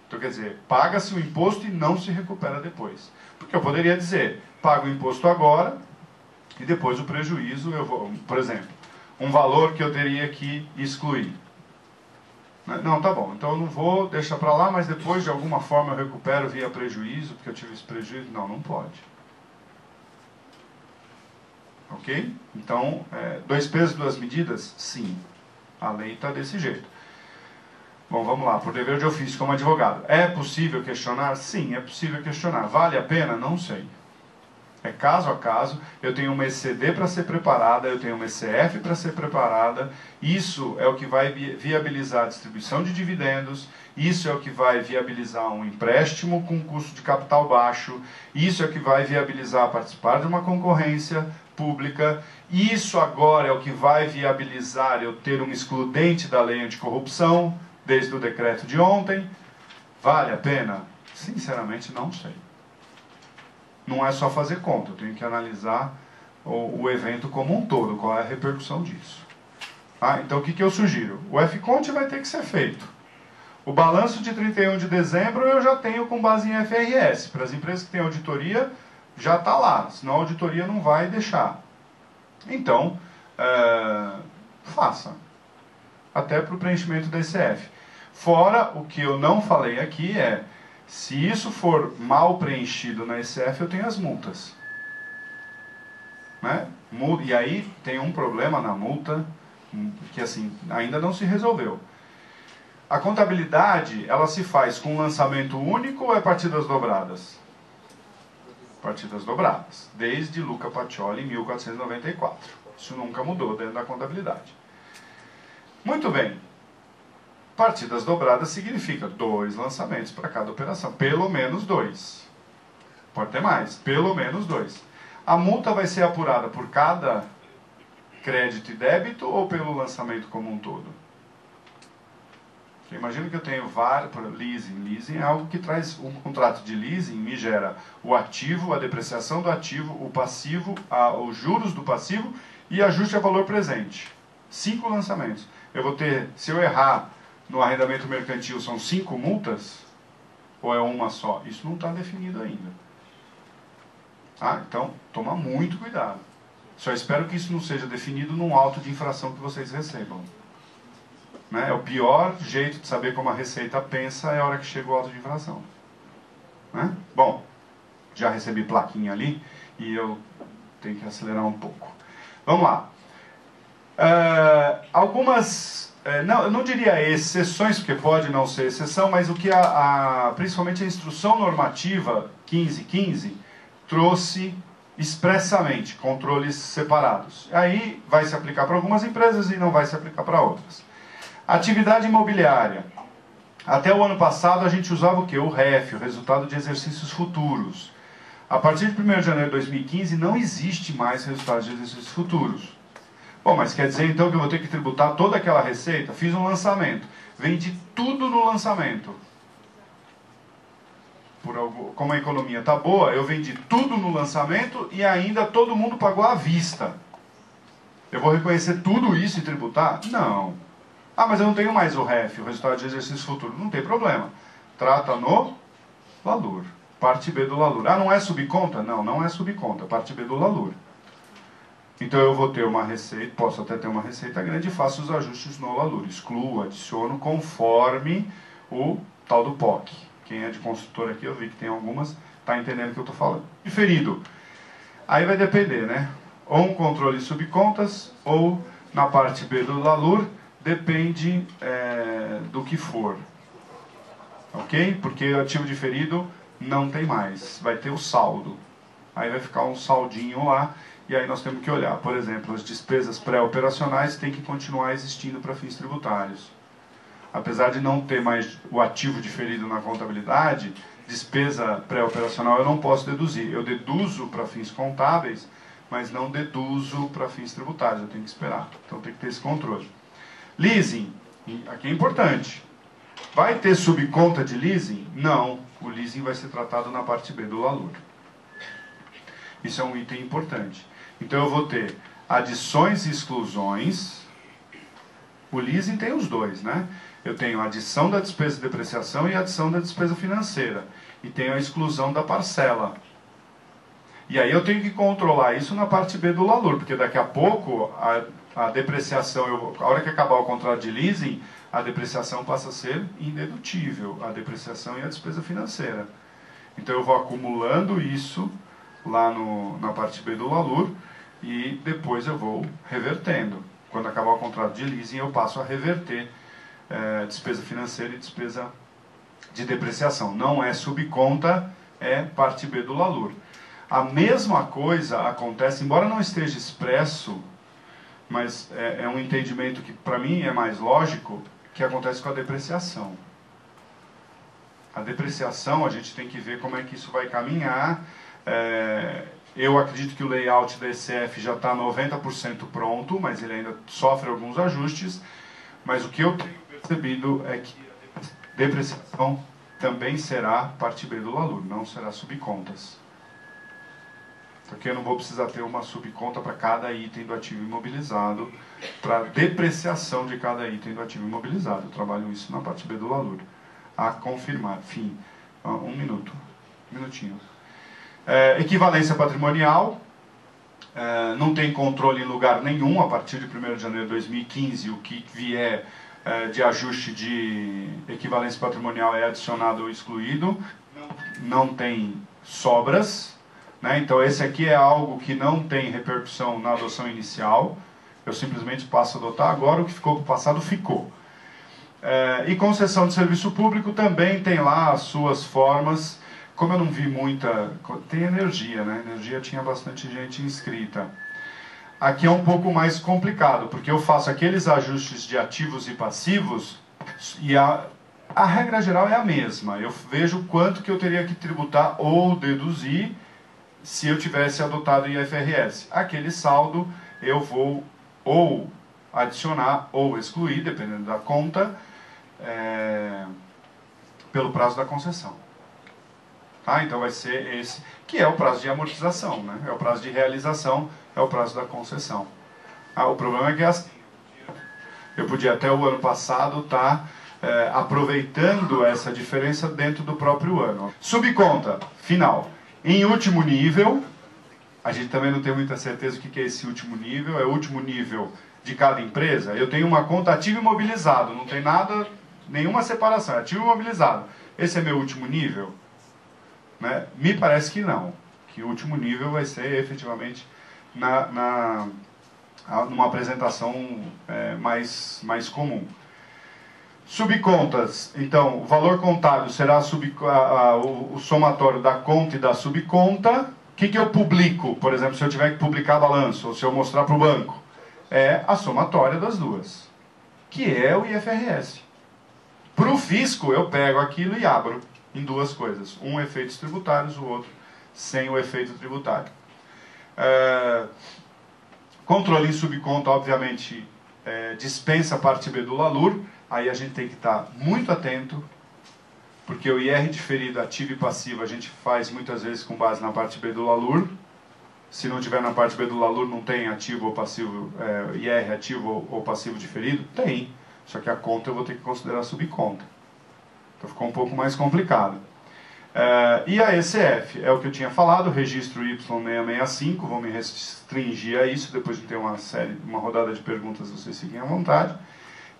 Então quer dizer, paga-se o imposto e não se recupera depois. Porque eu poderia dizer, pago o imposto agora e depois o prejuízo, eu vou, por exemplo, um valor que eu teria que excluir. Não, tá bom, então eu não vou deixar para lá, mas depois de alguma forma eu recupero via prejuízo, porque eu tive esse prejuízo. Não pode. Ok? Então, dois pesos, duas medidas? Sim. A lei está desse jeito. Bom, vamos lá, por dever de ofício como advogado. É possível questionar? Sim, é possível questionar. Vale a pena? Não sei. É caso a caso, eu tenho uma ECD para ser preparada, eu tenho uma ECF para ser preparada, isso é o que vai viabilizar a distribuição de dividendos, isso é o que vai viabilizar um empréstimo com custo de capital baixo, isso é o que vai viabilizar participar de uma concorrência pública, isso agora é o que vai viabilizar eu ter um excludente da lei anticorrupção, desde o decreto de ontem. Vale a pena? Sinceramente, não sei. Não é só fazer conta, eu tenho que analisar o evento como um todo, qual é a repercussão disso. Então o que eu sugiro? O FCONT vai ter que ser feito. O balanço de 31 de dezembro eu já tenho com base em FRS. Para as empresas que têm auditoria, já está lá, senão a auditoria não vai deixar. Então, faça. Até para o preenchimento da ECF. Fora, o que eu não falei aqui se isso for mal preenchido na ECF, eu tenho as multas. Né? E aí tem um problema na multa, que assim, ainda não se resolveu. A contabilidade, ela se faz com lançamento único ou é partidas dobradas? Partidas dobradas. Desde Luca Pacioli, em 1494. Isso nunca mudou dentro da contabilidade. Muito bem. Partidas dobradas significa 2 lançamentos para cada operação. Pelo menos 2. Pode ter mais. Pelo menos 2. A multa vai ser apurada por cada crédito e débito ou pelo lançamento como um todo? Imagina que eu tenho vários... Leasing. Leasing é algo que traz... Um contrato de leasing me gera o ativo, a depreciação do ativo, o passivo, os juros do passivo e ajuste a valor presente. 5 lançamentos. Eu vou ter... Se eu errar no arrendamento mercantil, são 5 multas? Ou é uma só? Isso não está definido ainda. Então, toma muito cuidado. Só espero que isso não seja definido num auto de infração que vocês recebam. Né? É o pior jeito de saber como a Receita pensa é a hora que chega o auto de infração. Né? Bom, já recebi plaquinha ali e eu tenho que acelerar um pouco. Vamos lá. Algumas... eu não diria exceções, porque pode não ser exceção, mas o que principalmente a instrução normativa 1515 trouxe expressamente, controles separados. Aí vai se aplicar para algumas empresas e não vai se aplicar para outras. Atividade imobiliária. Até o ano passado a gente usava o quê? O REF, o resultado de exercícios futuros. A partir de 1º de janeiro de 2015 não existe mais resultado de exercícios futuros. Bom, mas quer dizer então que eu vou ter que tributar toda aquela receita? Fiz um lançamento, vendi tudo no lançamento. Como a economia está boa, eu vendi tudo no lançamento e ainda todo mundo pagou à vista. Eu vou reconhecer tudo isso e tributar? Não. Mas eu não tenho mais o REF, o resultado de exercício futuro. Não tem problema. Trata no LALUR. Parte B do LALUR. Não é subconta? Não, não é subconta. Parte B do LALUR. Então eu vou ter uma receita, posso até ter uma receita grande e faço os ajustes no LALUR. Excluo, adiciono conforme o tal do POC. Quem é de consultor aqui, eu vi que tem algumas, está entendendo o que eu estou falando. Diferido. Aí vai depender, né? Ou um controle subcontas, ou na parte B do LALUR, depende do que for. Ok? Porque o ativo diferido não tem mais. Vai ter o saldo. Aí vai ficar um saldinho lá, e aí nós temos que olhar. Por exemplo, as despesas pré-operacionais têm que continuar existindo para fins tributários. Apesar de não ter mais o ativo diferido na contabilidade, despesa pré-operacional eu não posso deduzir. Eu deduzo para fins contábeis, mas não deduzo para fins tributários. Eu tenho que esperar. Então tem que ter esse controle. Leasing. Aqui é importante. Vai ter subconta de leasing? Não. O leasing vai ser tratado na parte B do LALUR. Isso é um item importante. Então eu vou ter adições e exclusões. O leasing tem os dois, né? Eu tenho a adição da despesa de depreciação e a adição da despesa financeira. E tenho a exclusão da parcela. E aí eu tenho que controlar isso na parte B do LALUR, porque daqui a pouco a depreciação, a hora que acabar o contrato de leasing, a depreciação passa a ser indedutível, a depreciação e a despesa financeira. Então eu vou acumulando isso lá na parte B do LALUR e depois eu vou revertendo. Quando acabar o contrato de leasing, eu passo a reverter despesa financeira e despesa de depreciação. Não é subconta, é parte B do LALUR. A mesma coisa acontece, embora não esteja expresso, mas é um entendimento que para mim é mais lógico, que acontece com a depreciação. A depreciação, a gente tem que ver como é que isso vai caminhar. Eu acredito que o layout da ECF já está 90% pronto, mas ele ainda sofre alguns ajustes. Mas o que eu tenho percebido é que a depreciação também será parte B do LALUR, não será subcontas. Porque eu não vou precisar ter uma subconta para cada item do ativo imobilizado, para depreciação de cada item do ativo imobilizado. Eu trabalho isso na parte B do LALUR. A confirmar. Fim. Um minutinho. Equivalência patrimonial. Não tem controle em lugar nenhum. A partir de 1º de janeiro de 2015, o que vier de ajuste de equivalência patrimonial é adicionado ou excluído. Não tem sobras. Né? Então esse aqui é algo que não tem repercussão na adoção inicial. Eu simplesmente passo a adotar. Agora o que ficou para o passado ficou. E concessão de serviço público também tem lá as suas formas. Como eu não vi muita... Tem energia, né? Energia tinha bastante gente inscrita. Aqui é um pouco mais complicado, porque eu faço aqueles ajustes de ativos e passivos e a regra geral é a mesma. Eu vejo quanto que eu teria que tributar ou deduzir se eu tivesse adotado o IFRS. Aquele saldo eu vou ou adicionar ou excluir, dependendo da conta, pelo prazo da concessão. Tá? Então vai ser esse, que é o prazo de amortização, né? É o prazo de realização, é o prazo da concessão. O problema é que eu podia até o ano passado estar aproveitando essa diferença dentro do próprio ano. Subconta, final. Em último nível, a gente também não tem muita certeza o que é esse último nível, é o último nível de cada empresa. Eu tenho uma conta ativo imobilizado, não tem nada, nenhuma separação, é ativo imobilizado. Esse é meu último nível? Né? Me parece que não, que o último nível vai ser efetivamente numa apresentação mais comum. Subcontas, então, o valor contábil será o somatório da conta e da subconta. O que eu publico, por exemplo, se eu tiver que publicar balanço, ou se eu mostrar para o banco? É a somatória das duas, que é o IFRS. Para o fisco, eu pego aquilo e abro em duas coisas. Um, efeitos tributários, o outro sem o efeito tributário. Controle em subconta, obviamente, dispensa a parte B do LALUR. Aí a gente tem que estar muito atento, porque o IR diferido ativo e passivo a gente faz muitas vezes com base na parte B do LALUR. Se não tiver na parte B do LALUR, não tem ativo ou passivo, IR ativo ou passivo diferido? Tem. Só que a conta eu vou ter que considerar subconta. Então ficou um pouco mais complicado. E a ECF, é o que eu tinha falado, registro Y665, vou me restringir a isso, depois de ter uma rodada de perguntas, vocês fiquem à vontade.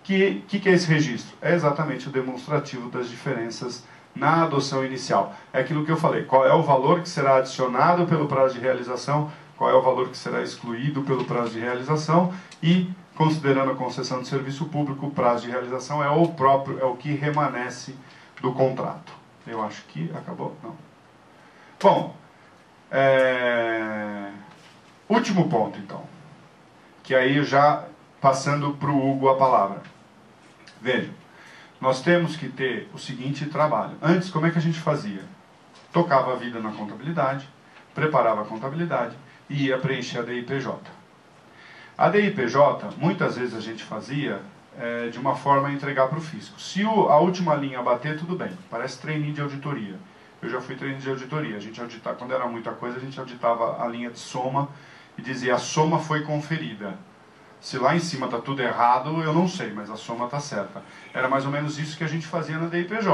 Que é esse registro? É exatamente o demonstrativo das diferenças na adoção inicial. É aquilo que eu falei, qual é o valor que será adicionado pelo prazo de realização, qual é o valor que será excluído pelo prazo de realização e, considerando a concessão de serviço público, o prazo de realização é o que remanesce do contrato. Eu acho que acabou? Não. Bom, último ponto, então. Que aí já passando para o Hugo a palavra. Vejam, nós temos que ter o seguinte trabalho. Antes, como é que a gente fazia? Tocava a vida na contabilidade, preparava a contabilidade e ia preencher a DIPJ. A DIPJ, muitas vezes a gente fazia de uma forma a entregar para o fisco. Se a última linha bater, tudo bem. Parece trainee de auditoria. Eu já fui trainee de auditoria. A gente auditava, quando era muita coisa, a gente auditava a linha de soma e dizia a soma foi conferida. Se lá em cima está tudo errado, eu não sei, mas a soma está certa. Era mais ou menos isso que a gente fazia na DIPJ.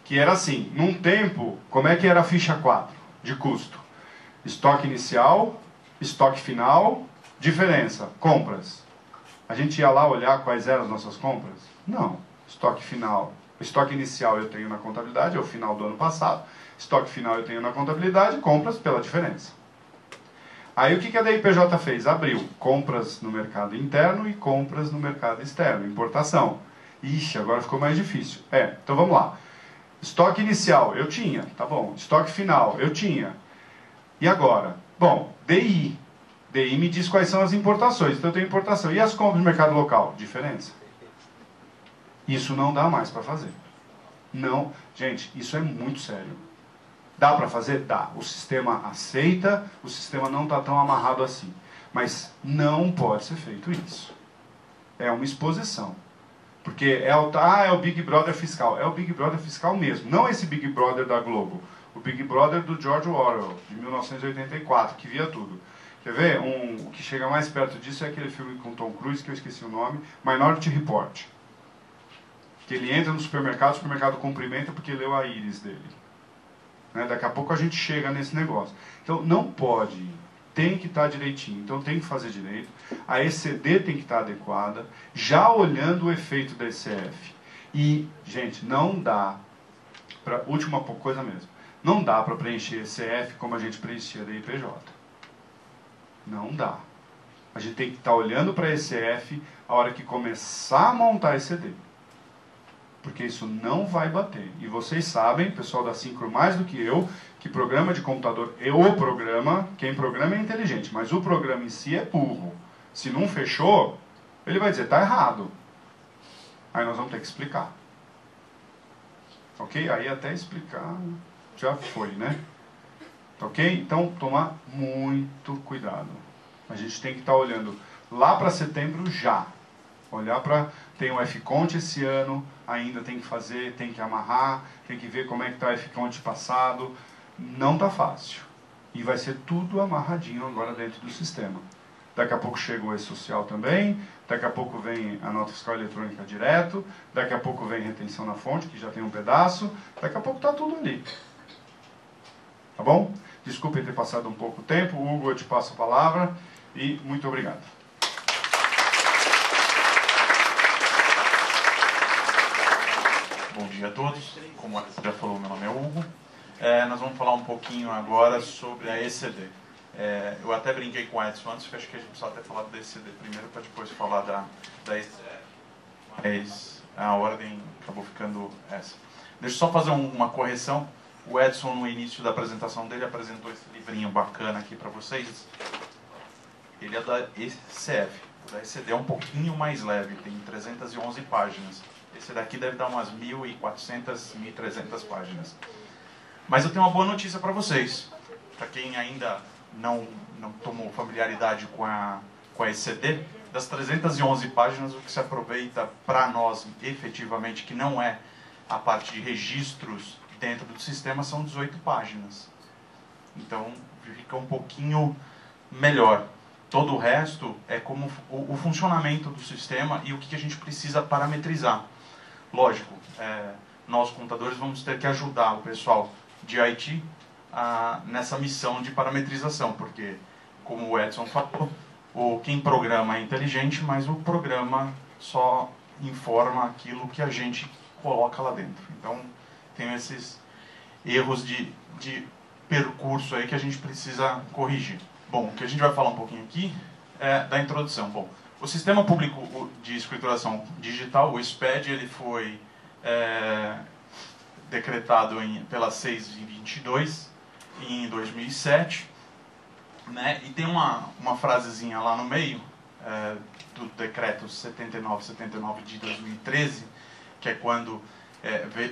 Que era assim, num tempo, como é que era a ficha 4 de custo? Estoque inicial, estoque final, diferença, compras. A gente ia lá olhar quais eram as nossas compras? Não. Estoque final, estoque inicial eu tenho na contabilidade, é o final do ano passado. Estoque final eu tenho na contabilidade, compras pela diferença. Aí o que a DIPJ fez? Abriu compras no mercado interno e compras no mercado externo, importação. Ixi, agora ficou mais difícil. Então vamos lá. Estoque inicial, eu tinha, tá bom. Estoque final, eu tinha. E agora? Bom, DI. DI me diz quais são as importações. Então eu tenho importação. E as compras no mercado local? Diferença. Isso não dá mais para fazer. Não. Gente, isso é muito sério. Dá para fazer? Dá. O sistema aceita, o sistema não está tão amarrado assim. Mas não pode ser feito isso. É uma exposição. Porque é o Big Brother fiscal. É o Big Brother fiscal mesmo. Não esse Big Brother da Globo. O Big Brother do George Orwell, de 1984, que via tudo. Quer ver? O que chega mais perto disso é aquele filme com Tom Cruise, que eu esqueci o nome, Minority Report. Que ele entra no supermercado, o supermercado cumprimenta porque leu a íris dele. Né? Daqui a pouco a gente chega nesse negócio. Então, não pode, tem que estar direitinho. Então, tem que fazer direito. A ECD tem que estar adequada, já olhando o efeito da ECF. E, gente, não dá, última coisa mesmo, não dá para preencher ECF como a gente preenchia da IPJ. Não dá. A gente tem que estar olhando para a ECF a hora que começar a montar ECD. Porque isso não vai bater. E vocês sabem, pessoal da Syncro mais do que eu, que programa de computador, quem programa é inteligente, mas o programa em si é burro. Se não fechou, ele vai dizer, está errado. Aí nós vamos ter que explicar. Ok? Aí até explicar já foi, né? Ok? Então, tomar muito cuidado. A gente tem que estar olhando lá para setembro já. Olhar para... Tem o FCONT esse ano, ainda tem que fazer, tem que amarrar, tem que ver como é que está o FCONT passado. Não está fácil. E vai ser tudo amarradinho agora dentro do sistema. Daqui a pouco chega o E-Social também, daqui a pouco vem a nota fiscal eletrônica direto, daqui a pouco vem retenção na fonte, que já tem um pedaço, daqui a pouco está tudo ali. Tá bom? Desculpe ter passado um pouco tempo, Hugo, eu te passo a palavra e muito obrigado. Bom dia a todos, como você já falou, meu nome é Hugo. Nós vamos falar um pouquinho agora sobre a ECD. Eu até brinquei com o Edson antes, que acho que a gente precisa até falar da ECD primeiro para depois falar da ECD. Mas a ordem acabou ficando essa. Deixa eu só fazer uma correção. O Edson, no início da apresentação dele, apresentou esse livrinho bacana aqui para vocês. Ele é da ECF. O da ECD é um pouquinho mais leve, tem 311 páginas. Esse daqui deve dar umas 1.400, 1.300 páginas. Mas eu tenho uma boa notícia para vocês. Para quem ainda não tomou familiaridade com a ECD, das 311 páginas, o que se aproveita para nós, efetivamente, que não é a parte de registros dentro do sistema, são 18 páginas. Então, fica um pouquinho melhor. Todo o resto é como o funcionamento do sistema e o que a gente precisa parametrizar. Lógico, nós contadores vamos ter que ajudar o pessoal de IT nessa missão de parametrização, porque, como o Edson falou, quem programa é inteligente, mas o programa só informa aquilo que a gente coloca lá dentro. Então, tem esses erros de percurso aí que a gente precisa corrigir. Bom, o que a gente vai falar um pouquinho aqui é da introdução. Bom, o Sistema Público de Escrituração Digital, o SPED, ele foi decretado pela 622 em 2007, né? E tem uma frasezinha lá no meio do decreto 7979 de 2013, que é quando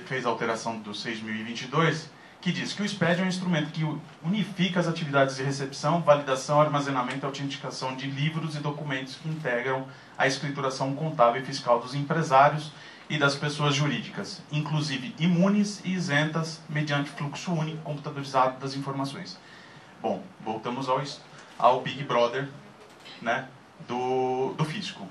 fez a alteração do 6.022, que diz que o SPED é um instrumento que unifica as atividades de recepção, validação, armazenamento e autenticação de livros e documentos que integram a escrituração contábil e fiscal dos empresários e das pessoas jurídicas, inclusive imunes e isentas, mediante fluxo único computadorizado das informações. Bom, voltamos ao Big Brother, né, do fisco.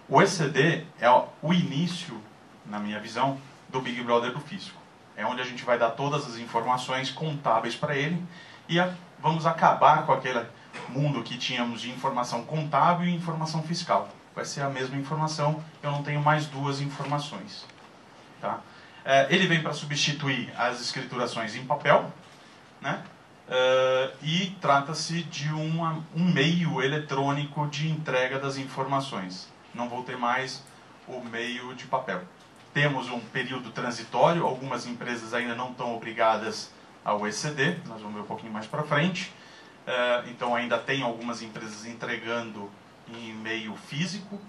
O ECD é o início, na minha visão, do Big Brother do fisco. É onde a gente vai dar todas as informações contábeis para ele e vamos acabar com aquele mundo que tínhamos de informação contábil e informação fiscal. Vai ser a mesma informação, eu não tenho mais duas informações. Tá? Ele vem para substituir as escriturações em papel, né? E trata-se de um meio eletrônico de entrega das informações. Não vou ter mais o meio de papel. Temos um período transitório, algumas empresas ainda não estão obrigadas ao ECD, nós vamos ver um pouquinho mais para frente. Então ainda tem algumas empresas entregando em meio físico,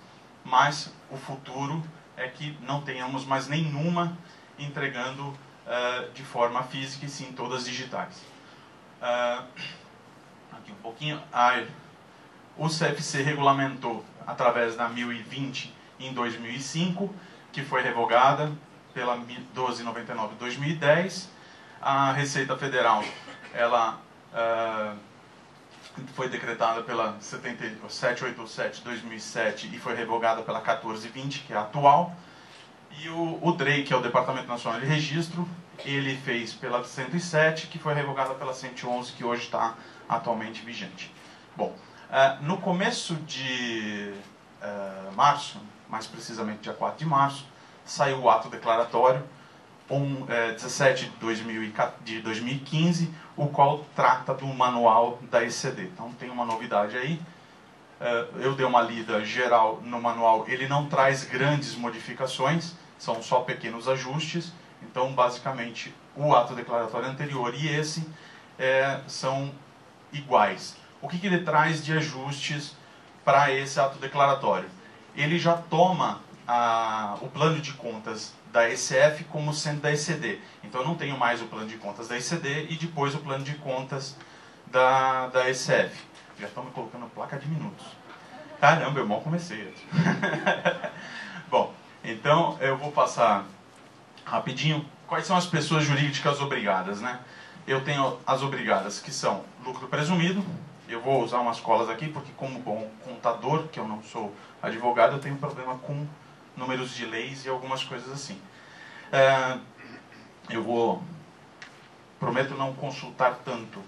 mas o futuro é que não tenhamos mais nenhuma entregando de forma física, e sim todas digitais. Aqui um pouquinho. O CFC regulamentou através da 1020 em 2005, que foi revogada pela 1299 de 2010. A Receita Federal, ela foi decretada pela 787 de 2007 e foi revogada pela 1420, que é a atual. E o DREI, que é o Departamento Nacional de Registro, ele fez pela 107, que foi revogada pela 111, que hoje está atualmente vigente. Bom, no começo de março, mais precisamente dia 4 de março, saiu o ato declaratório 17 de 2015, o qual trata do manual da ECD. Então tem uma novidade aí. Eu dei uma lida geral no manual, ele não traz grandes modificações, são só pequenos ajustes. Então basicamente o ato declaratório anterior e esse são iguais. O que ele traz de ajustes para esse ato declaratório? Ele já toma o plano de contas da ECF como sendo da ECD. Então eu não tenho mais o plano de contas da ECD e depois o plano de contas da ECF. Já estão me colocando placa de minutos. Caramba, eu mal comecei. Bom, então eu vou passar rapidinho. Quais são as pessoas jurídicas obrigadas, né? Eu tenho as obrigadas, que são lucro presumido. Eu vou usar umas colas aqui, porque como bom contador, que eu não sou advogado, eu tenho problema com números de leis e algumas coisas assim. Prometo não consultar tanto.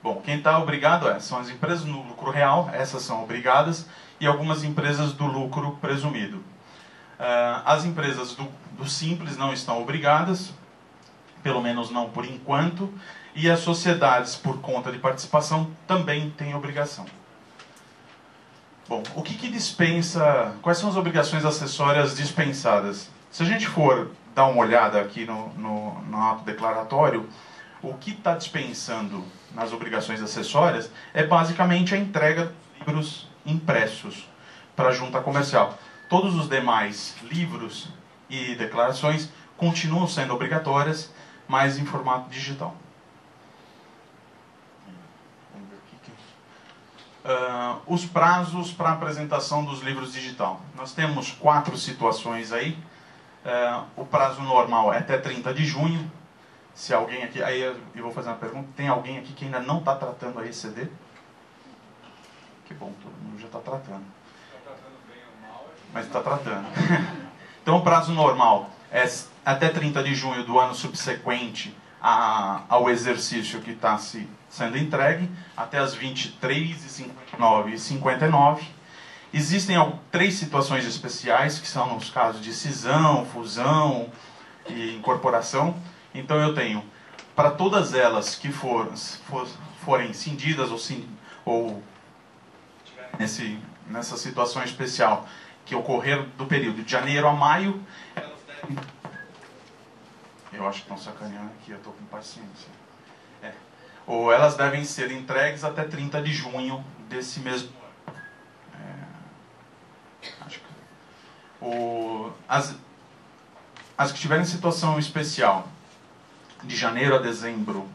Bom, quem está obrigado são as empresas no lucro real, essas são obrigadas, e algumas empresas do lucro presumido. As empresas do simples não estão obrigadas, pelo menos não por enquanto, e as sociedades por conta de participação também têm obrigação. Bom, o que dispensa, quais são as obrigações acessórias dispensadas? Se a gente for dar uma olhada aqui no ato declaratório, o que está dispensando nas obrigações acessórias é basicamente a entrega de livros impressos para a junta comercial. Todos os demais livros e declarações continuam sendo obrigatórias, mas em formato digital. Os prazos para apresentação dos livros digital. Nós temos 4 situações aí. O prazo normal é até 30 de junho. Se alguém aqui... Aí eu vou fazer uma pergunta. Tem alguém aqui que ainda não está tratando a ECD? Que bom, todo mundo já está tratando. Está tratando bem ou mal? Mas está tratando. Então o prazo normal é até 30 de junho do ano subsequente ao exercício que está sendo entregue, até as 23h59 e 59. Existem 3 situações especiais, que são nos casos de cisão, fusão e incorporação. Então eu tenho, para todas elas que forem cindidas ou nessa situação especial, que ocorrer do período de janeiro a maio, elas devem... Eu acho que estão sacaneando aqui, eu estou com paciência. Ou elas devem ser entregues até 30 de junho desse mesmo ano. As que tiverem situação especial de janeiro a dezembro,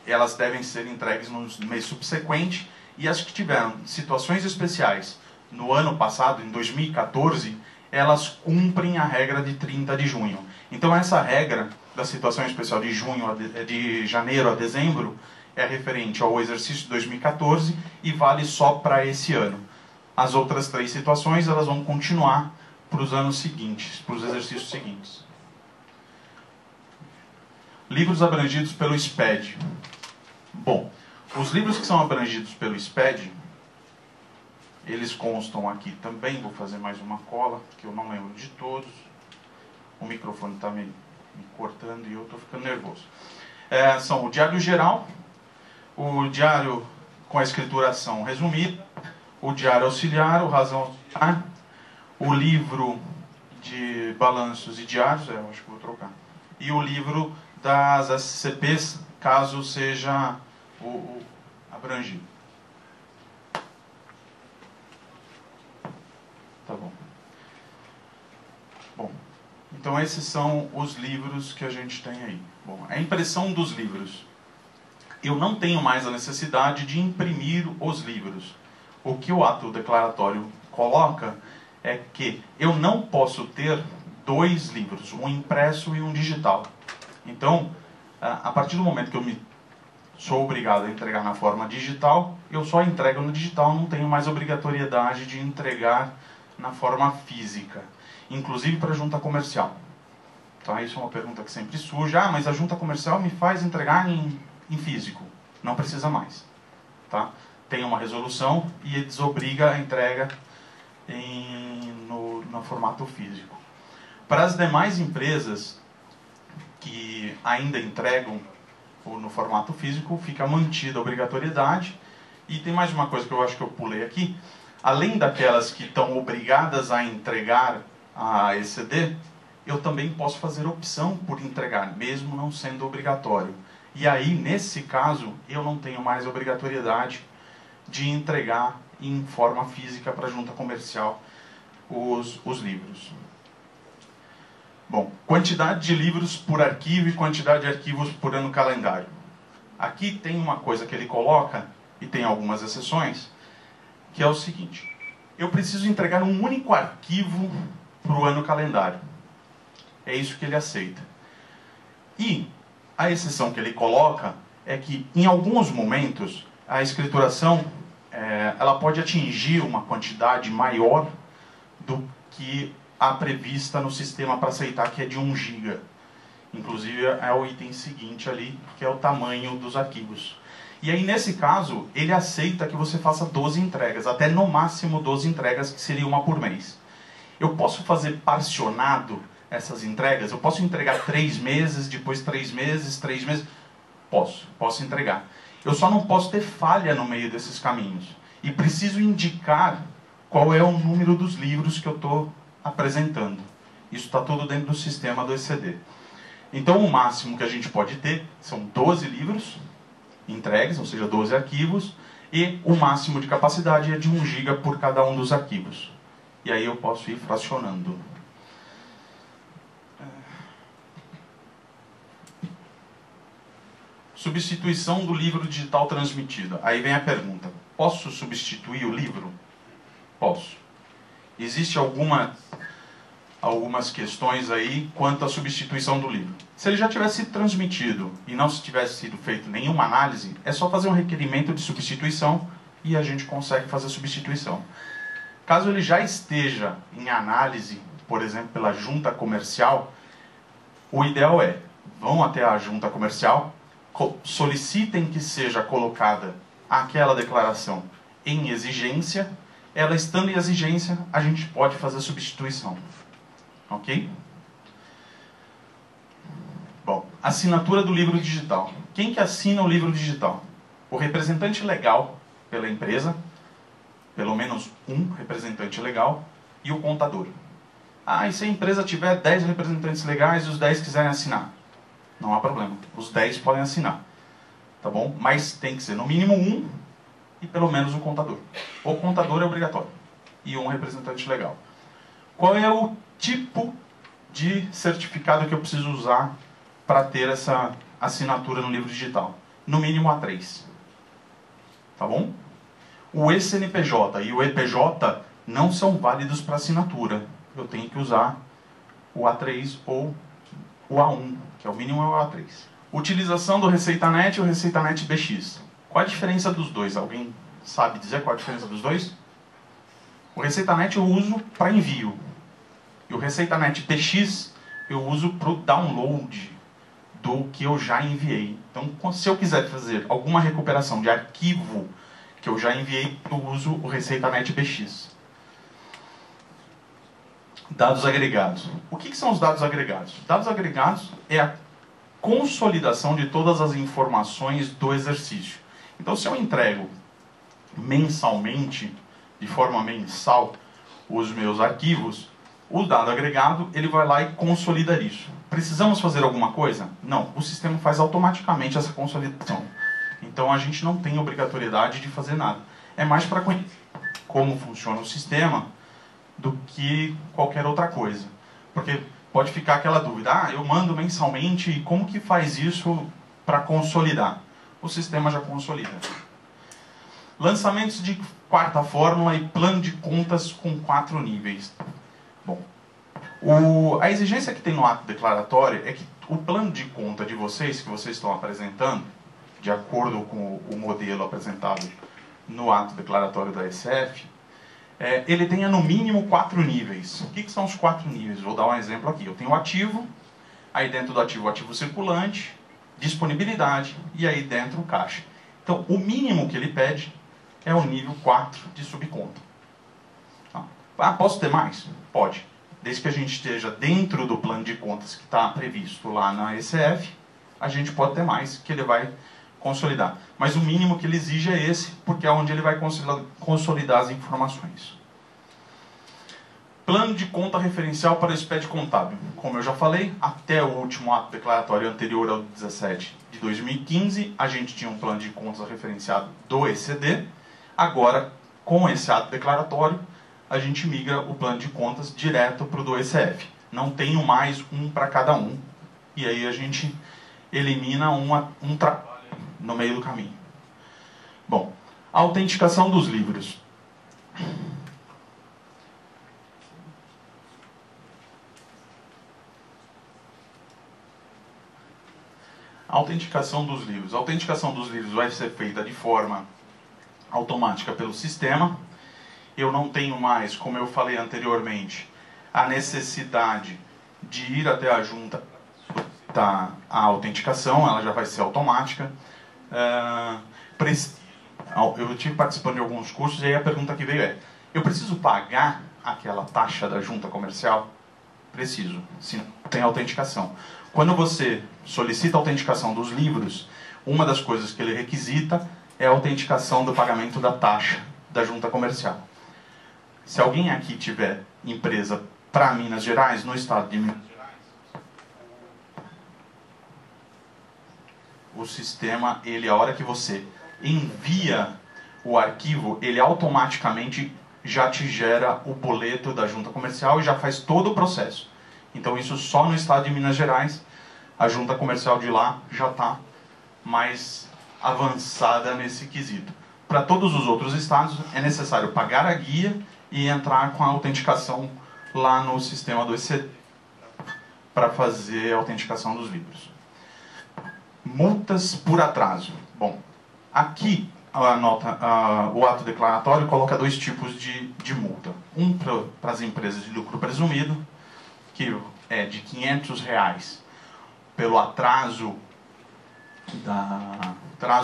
elas devem ser entregues no mês subsequente, e as que tiveram situações especiais no ano passado, em 2014, elas cumprem a regra de 30 de junho. Então essa regra da situação especial de janeiro a dezembro é referente ao exercício de 2014 e vale só para esse ano. As outras 3 situações elas vão continuar para os anos seguintes, para os exercícios seguintes. Livros abrangidos pelo SPED. Bom, os livros que são abrangidos pelo SPED, eles constam aqui também. Vou fazer mais uma cola, que eu não lembro de todos. O microfone está me cortando e eu estou ficando nervoso. São o Diário Geral, o Diário com a escrituração resumida, o Diário Auxiliar, o Razão Auxiliar, o livro de balanços e diários, eu acho que vou trocar, e o livro das SCPs, caso seja a abrangido. Tá bom. Bom, então esses são os livros que a gente tem aí. Bom, a impressão dos livros. Eu não tenho mais a necessidade de imprimir os livros. O que o ato declaratório coloca é que eu não posso ter dois livros, um impresso e um digital. Então, a partir do momento que eu sou obrigado a entregar na forma digital, eu só entrego no digital, não tenho mais obrigatoriedade de entregar na forma física, inclusive para a junta comercial. Então, isso é uma pergunta que sempre surge. Ah, mas a junta comercial me faz entregar em físico. Não precisa mais. Tá? Tem uma resolução e desobriga a entrega no formato físico. Para as demais empresas que ainda entregam no formato físico, fica mantida a obrigatoriedade. E tem mais uma coisa que eu acho que eu pulei aqui. Além daquelas que estão obrigadas a entregar a ECD, eu também posso fazer opção por entregar, mesmo não sendo obrigatório. E aí, nesse caso, eu não tenho mais obrigatoriedade de entregar em forma física para a junta comercial os livros. Bom, quantidade de livros por arquivo e quantidade de arquivos por ano calendário. Aqui tem uma coisa que ele coloca, e tem algumas exceções, que é o seguinte: eu preciso entregar um único arquivo para o ano calendário. É isso que ele aceita. E a exceção que ele coloca é que, em alguns momentos, a escrituração ela pode atingir uma quantidade maior do que a prevista no sistema para aceitar, que é de 1 GB. Inclusive, é o item seguinte ali, que é o tamanho dos arquivos. E aí, nesse caso, ele aceita que você faça 12 entregas, até no máximo 12 entregas, que seria uma por mês. Eu posso fazer parcionado essas entregas? Eu posso entregar 3 meses, depois 3 meses, 3 meses? Posso entregar. Eu só não posso ter falha no meio desses caminhos. E preciso indicar qual é o número dos livros que eu estou apresentando. Isso está tudo dentro do sistema do ECD. Então, o máximo que a gente pode ter são 12 livros entregues, ou seja, 12 arquivos, e o máximo de capacidade é de 1 GB por cada um dos arquivos. E aí eu posso ir fracionando. Substituição do livro digital transmitido. Aí vem a pergunta: posso substituir o livro? Posso. Existem algumas questões aí quanto à substituição do livro. Se ele já tivesse sido transmitido e não tivesse sido feito nenhuma análise, é só fazer um requerimento de substituição e a gente consegue fazer a substituição. Caso ele já esteja em análise, por exemplo, pela junta comercial, o ideal é: vão até a junta comercial, solicitem que seja colocada aquela declaração em exigência. Ela estando em exigência, a gente pode fazer a substituição. Ok? Bom, assinatura do livro digital. Quem que assina o livro digital? O representante legal pela empresa, pelo menos um representante legal, e o contador. Ah, e se a empresa tiver 10 representantes legais e os 10 quiserem assinar? Não há problema, os 10 podem assinar. Tá bom? Mas tem que ser no mínimo um e pelo menos um contador. O contador é obrigatório. E um representante legal. Qual é o tipo de certificado que eu preciso usar para ter essa assinatura no livro digital? No mínimo A3. Tá bom? O ECNPJ e o EPJ não são válidos para assinatura. Eu tenho que usar o A3 ou o A1, que é o mínimo é o A3. Utilização do ReceitaNet e o ReceitaNet BX. Qual a diferença dos dois? Alguém sabe dizer qual a diferença dos dois? O ReceitaNet eu uso para envio. E o ReceitaNet BX eu uso para o download do que eu já enviei. Então, se eu quiser fazer alguma recuperação de arquivo que eu já enviei, eu uso o ReceitaNet BX. Dados agregados. O que são os dados agregados? Dados agregados é a consolidação de todas as informações do exercício. Então, se eu entrego mensalmente, de forma mensal, os meus arquivos, o dado agregado, ele vai lá e consolida isso. Precisamos fazer alguma coisa? Não, o sistema faz automaticamente essa consolidação. Então a gente não tem obrigatoriedade de fazer nada. É mais para conhecer como funciona o sistema do que qualquer outra coisa. Porque pode ficar aquela dúvida, eu mando mensalmente, como que faz isso para consolidar? O sistema já consolida. Lançamentos de quarta fórmula e plano de contas com 4 níveis. Bom, a exigência que tem no ato declaratório é que o plano de conta de vocês, que vocês estão apresentando, de acordo com o modelo apresentado no ato declaratório da SF, ele tenha no mínimo 4 níveis. O que são os 4 níveis? Vou dar um exemplo aqui. Eu tenho o ativo, aí dentro do ativo, o ativo circulante, disponibilidade, e aí dentro o caixa. Então, o mínimo que ele pede é o nível 4 de subconta. Posso ter mais? Pode. Desde que a gente esteja dentro do plano de contas que está previsto lá na ECF, a gente pode ter mais, que ele vai consolidar. Mas o mínimo que ele exige é esse, porque é onde ele vai consolidar as informações. Plano de conta referencial para o SPED contábil. Como eu já falei, até o último ato declaratório anterior ao 17 de 2015, a gente tinha um plano de contas referenciado do ECD. Agora, com esse ato declaratório, a gente migra o plano de contas direto para o do ECF. Não tenho mais um para cada um. E aí a gente elimina um trabalho no meio do caminho. Bom, a autenticação dos livros. A autenticação dos livros. A autenticação dos livros vai ser feita de forma automática pelo sistema. Eu não tenho mais, como eu falei anteriormente, a necessidade de ir até a junta a autenticação, ela já vai ser automática. Eu estive participando de alguns cursos e aí a pergunta que veio é: eu preciso pagar aquela taxa da junta comercial? Preciso, se tem autenticação. Quando você solicita a autenticação dos livros, uma das coisas que ele requisita é a autenticação do pagamento da taxa da junta comercial. Se alguém aqui tiver empresa para Minas Gerais, no estado de Minas Gerais, o sistema, a hora que você envia o arquivo, ele automaticamente já te gera o boleto da junta comercial e já faz todo o processo. Então isso só no estado de Minas Gerais, a junta comercial de lá já está mais avançada nesse quesito. Para todos os outros estados é necessário pagar a guia e entrar com a autenticação lá no sistema do ECD para fazer a autenticação dos livros. Multas por atraso. Bom, aqui o ato declaratório coloca 2 tipos de multa. Um para as empresas de lucro presumido, que é de R$500 pelo atraso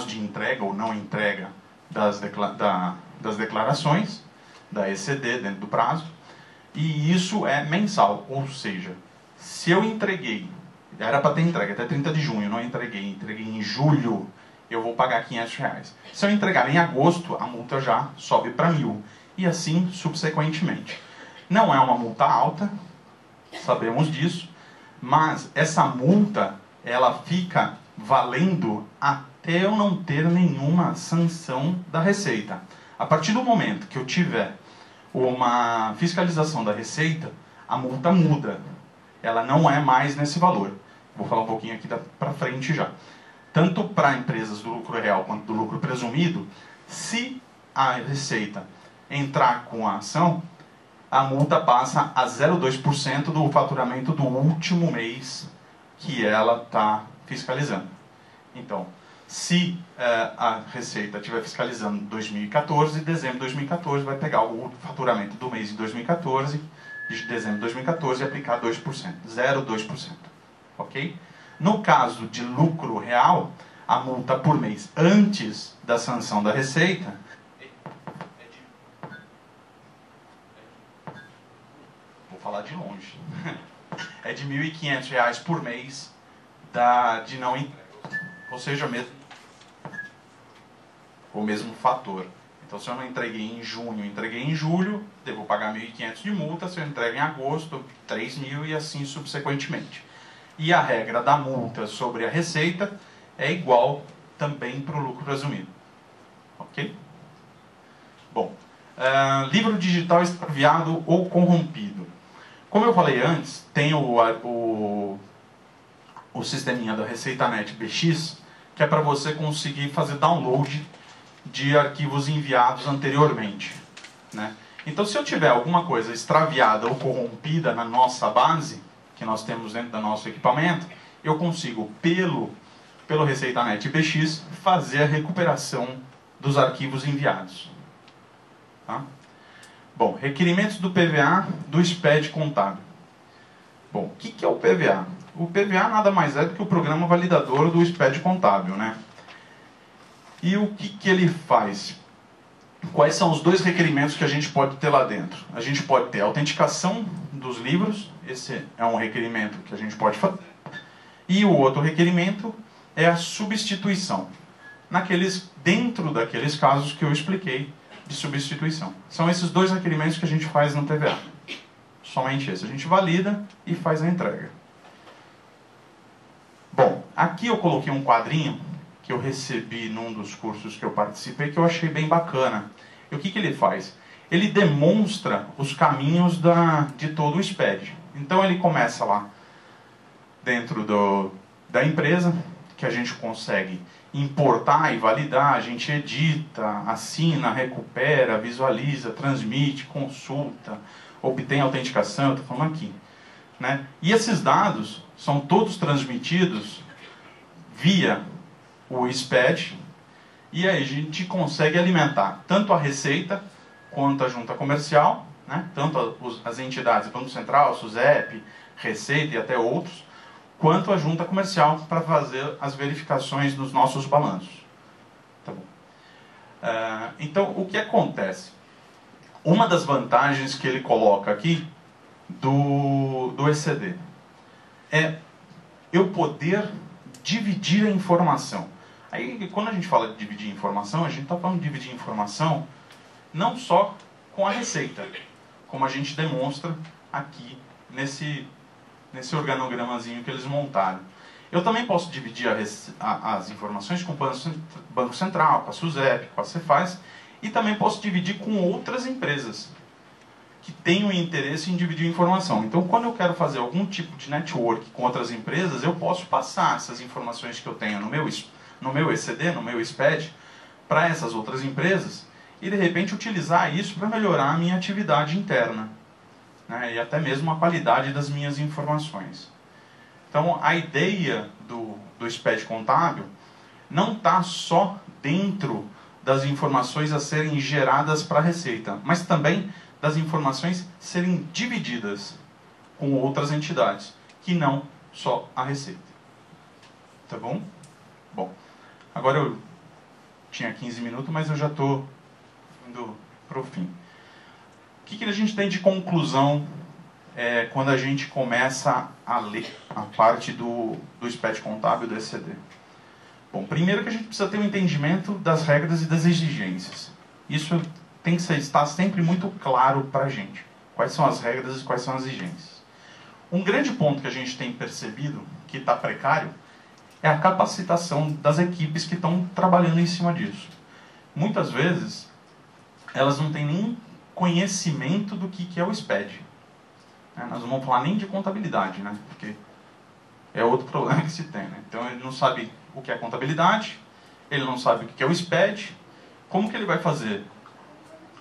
de entrega ou não entrega das declarações da ECD dentro do prazo, e isso é mensal, ou seja, se eu entreguei, era para ter entregue até 30 de junho, não entreguei em julho, eu vou pagar R$500. Se eu entregar em agosto, a multa já sobe para 1.000, e assim subsequentemente. Não é uma multa alta, sabemos disso, mas essa multa, ela fica valendo até eu não ter nenhuma sanção da Receita. A partir do momento que eu tiver uma fiscalização da Receita, a multa muda. Ela não é mais nesse valor. Vou falar um pouquinho aqui para frente já. Tanto para empresas do lucro real quanto do lucro presumido, se a Receita entrar com a ação, a multa passa a 0,2% do faturamento do último mês que ela está fiscalizando. Então, se a Receita estiver fiscalizando 2014, dezembro de 2014 vai pegar o faturamento do mês de 2014, de dezembro de 2014, e aplicar 2%, 0,2%. Ok? No caso de lucro real, a multa por mês antes da sanção da Receita vou falar de longe. É de R$1.500 por mês de não entrega. Ou seja, o mesmo fator. Então, se eu não entreguei em junho, entreguei em julho, devo pagar R$1.500 de multa. Se eu entrego em agosto, R$3.000 e assim subsequentemente. E a regra da multa sobre a Receita é igual também para o lucro presumido. Ok? Bom, livro digital extraviado ou corrompido. Como eu falei antes, tem o sisteminha da ReceitaNet BX, que é para você conseguir fazer download de arquivos enviados anteriormente, né? Então, se eu tiver alguma coisa extraviada ou corrompida na nossa base, que nós temos dentro do nosso equipamento, eu consigo, pelo ReceitaNet BX, fazer a recuperação dos arquivos enviados. Tá? Bom, requerimentos do PVA do SPED contábil. Bom, o que é o PVA? O PVA nada mais é do que o programa validador do SPED contábil, né? E o que ele faz? Quais são os dois requerimentos que a gente pode ter lá dentro? A gente pode ter a autenticação dos livros, esse é um requerimento que a gente pode fazer. E o outro requerimento é a substituição, dentro daqueles casos que eu expliquei de substituição. São esses dois requerimentos que a gente faz no PVA. Somente esse. A gente valida e faz a entrega. Bom, aqui eu coloquei um quadrinho que eu recebi num dos cursos que eu participei, que eu achei bem bacana. E o que ele faz? Ele demonstra os caminhos de todo o SPED. Então ele começa lá dentro da empresa, que a gente consegue importar e validar, a gente edita, assina, recupera, visualiza, transmite, consulta, obtém autenticação, eu estou falando aqui, né? E esses dados são todos transmitidos via o SPED, e aí a gente consegue alimentar tanto a Receita quanto a Junta Comercial, né? Tanto as entidades, Banco Central, SUSEP, Receita e até outros, quanto a Junta Comercial para fazer as verificações dos nossos balanços. Tá bom. Então, o que acontece? Uma das vantagens que ele coloca aqui do ECD é eu poder dividir a informação. Aí, quando a gente fala de dividir informação, a gente está falando de dividir informação não só com a Receita, como a gente demonstra aqui nesse organogramazinho que eles montaram. Eu também posso dividir as informações com o Banco Central, com a SUSEP, com a Cefaz, e também posso dividir com outras empresas que tenham interesse em dividir informação. Então, quando eu quero fazer algum tipo de network com outras empresas, eu posso passar essas informações que eu tenho no meu ECD, no meu SPED, para essas outras empresas e, de repente, utilizar isso para melhorar a minha atividade interna, né, e até mesmo a qualidade das minhas informações. Então, a ideia do SPED contábil não está só dentro das informações a serem geradas para a Receita, mas também das informações serem divididas com outras entidades, que não só a Receita. Tá bom? Bom, agora eu tinha 15 minutos, mas eu já estou indo para o fim. O que a gente tem de conclusão quando a gente começa a ler a parte do SPED contábil do ECD? Bom, primeiro que a gente precisa ter um entendimento das regras e das exigências. Isso tem que estar sempre muito claro para a gente. Quais são as regras e quais são as exigências. Um grande ponto que a gente tem percebido, que está precário, é a capacitação das equipes que estão trabalhando em cima disso. Muitas vezes, elas não têm nem conhecimento do que é o SPED. Nós não vamos falar nem de contabilidade, né? Porque é outro problema que se tem, né? Então, ele não sabe o que é contabilidade, ele não sabe o que é o SPED. Como que ele vai fazer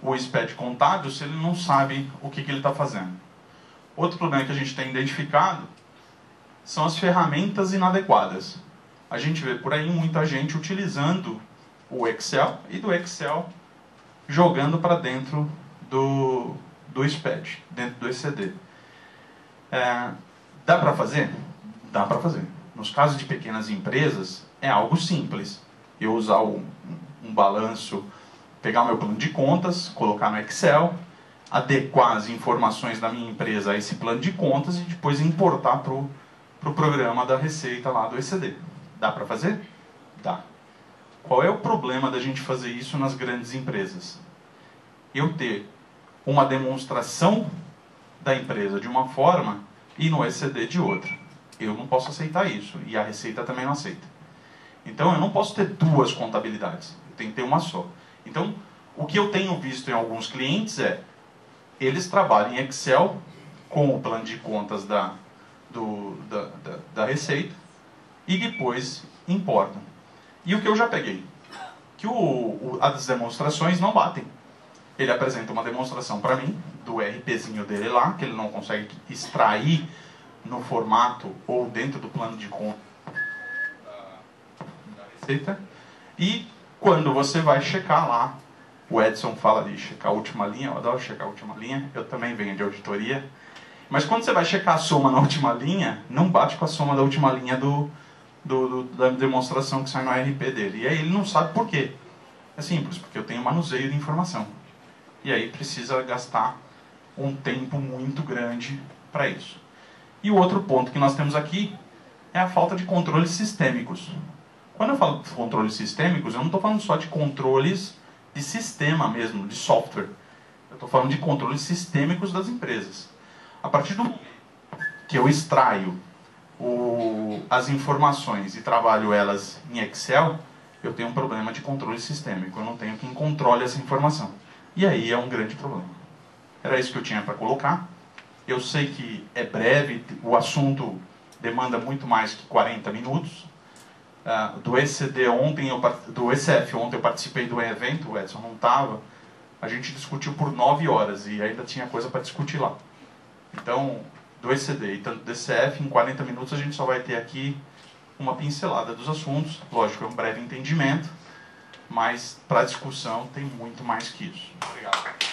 o SPED contábil se ele não sabe o que ele está fazendo? Outro problema que a gente tem identificado são as ferramentas inadequadas. A gente vê por aí muita gente utilizando o Excel e do Excel jogando para dentro do SPED, dentro do ECD. Dá para fazer? Dá para fazer. Nos casos de pequenas empresas, é algo simples. Eu usar um balanço, pegar o meu plano de contas, colocar no Excel, adequar as informações da minha empresa a esse plano de contas e depois importar para o programa da Receita lá do ECD. Dá para fazer? Dá. Qual é o problema da gente fazer isso nas grandes empresas? Eu ter uma demonstração da empresa de uma forma e no ECD de outra. Eu não posso aceitar isso. E a Receita também não aceita. Então, eu não posso ter duas contabilidades, eu tenho que ter uma só. Então, o que eu tenho visto em alguns clientes é, eles trabalham em Excel com o plano de contas da Receita e depois importam. E o que eu já peguei? Que as demonstrações não batem. Ele apresenta uma demonstração para mim, do RPzinho dele lá, que ele não consegue extrair no formato ou dentro do plano de conta da Receita. E quando você vai checar lá, o Edson fala de checar a última linha, eu adoro checar a última linha, eu também venho de auditoria. Mas quando você vai checar a soma na última linha, não bate com a soma da última linha da demonstração que sai no RP dele. E aí ele não sabe por quê. É simples, porque eu tenho manuseio de informação. E aí precisa gastar um tempo muito grande para isso. E o outro ponto que nós temos aqui é a falta de controles sistêmicos. Quando eu falo de controles sistêmicos, eu não estou falando só de controles de sistema mesmo, de software. Eu estou falando de controles sistêmicos das empresas. A partir do momento que eu extraio as informações e trabalho elas em Excel, eu tenho um problema de controle sistêmico. Eu não tenho quem controle essa informação. E aí é um grande problema. Era isso que eu tinha para colocar. Eu sei que é breve, o assunto demanda muito mais que 40 minutos. Do ECD ontem, do ECF ontem eu participei do evento, o Edson não estava. A gente discutiu por 9 horas e ainda tinha coisa para discutir lá. Então, do ECD e tanto do ECF, em 40 minutos a gente só vai ter aqui uma pincelada dos assuntos. Lógico, é um breve entendimento, mas para discussão tem muito mais que isso. Obrigado.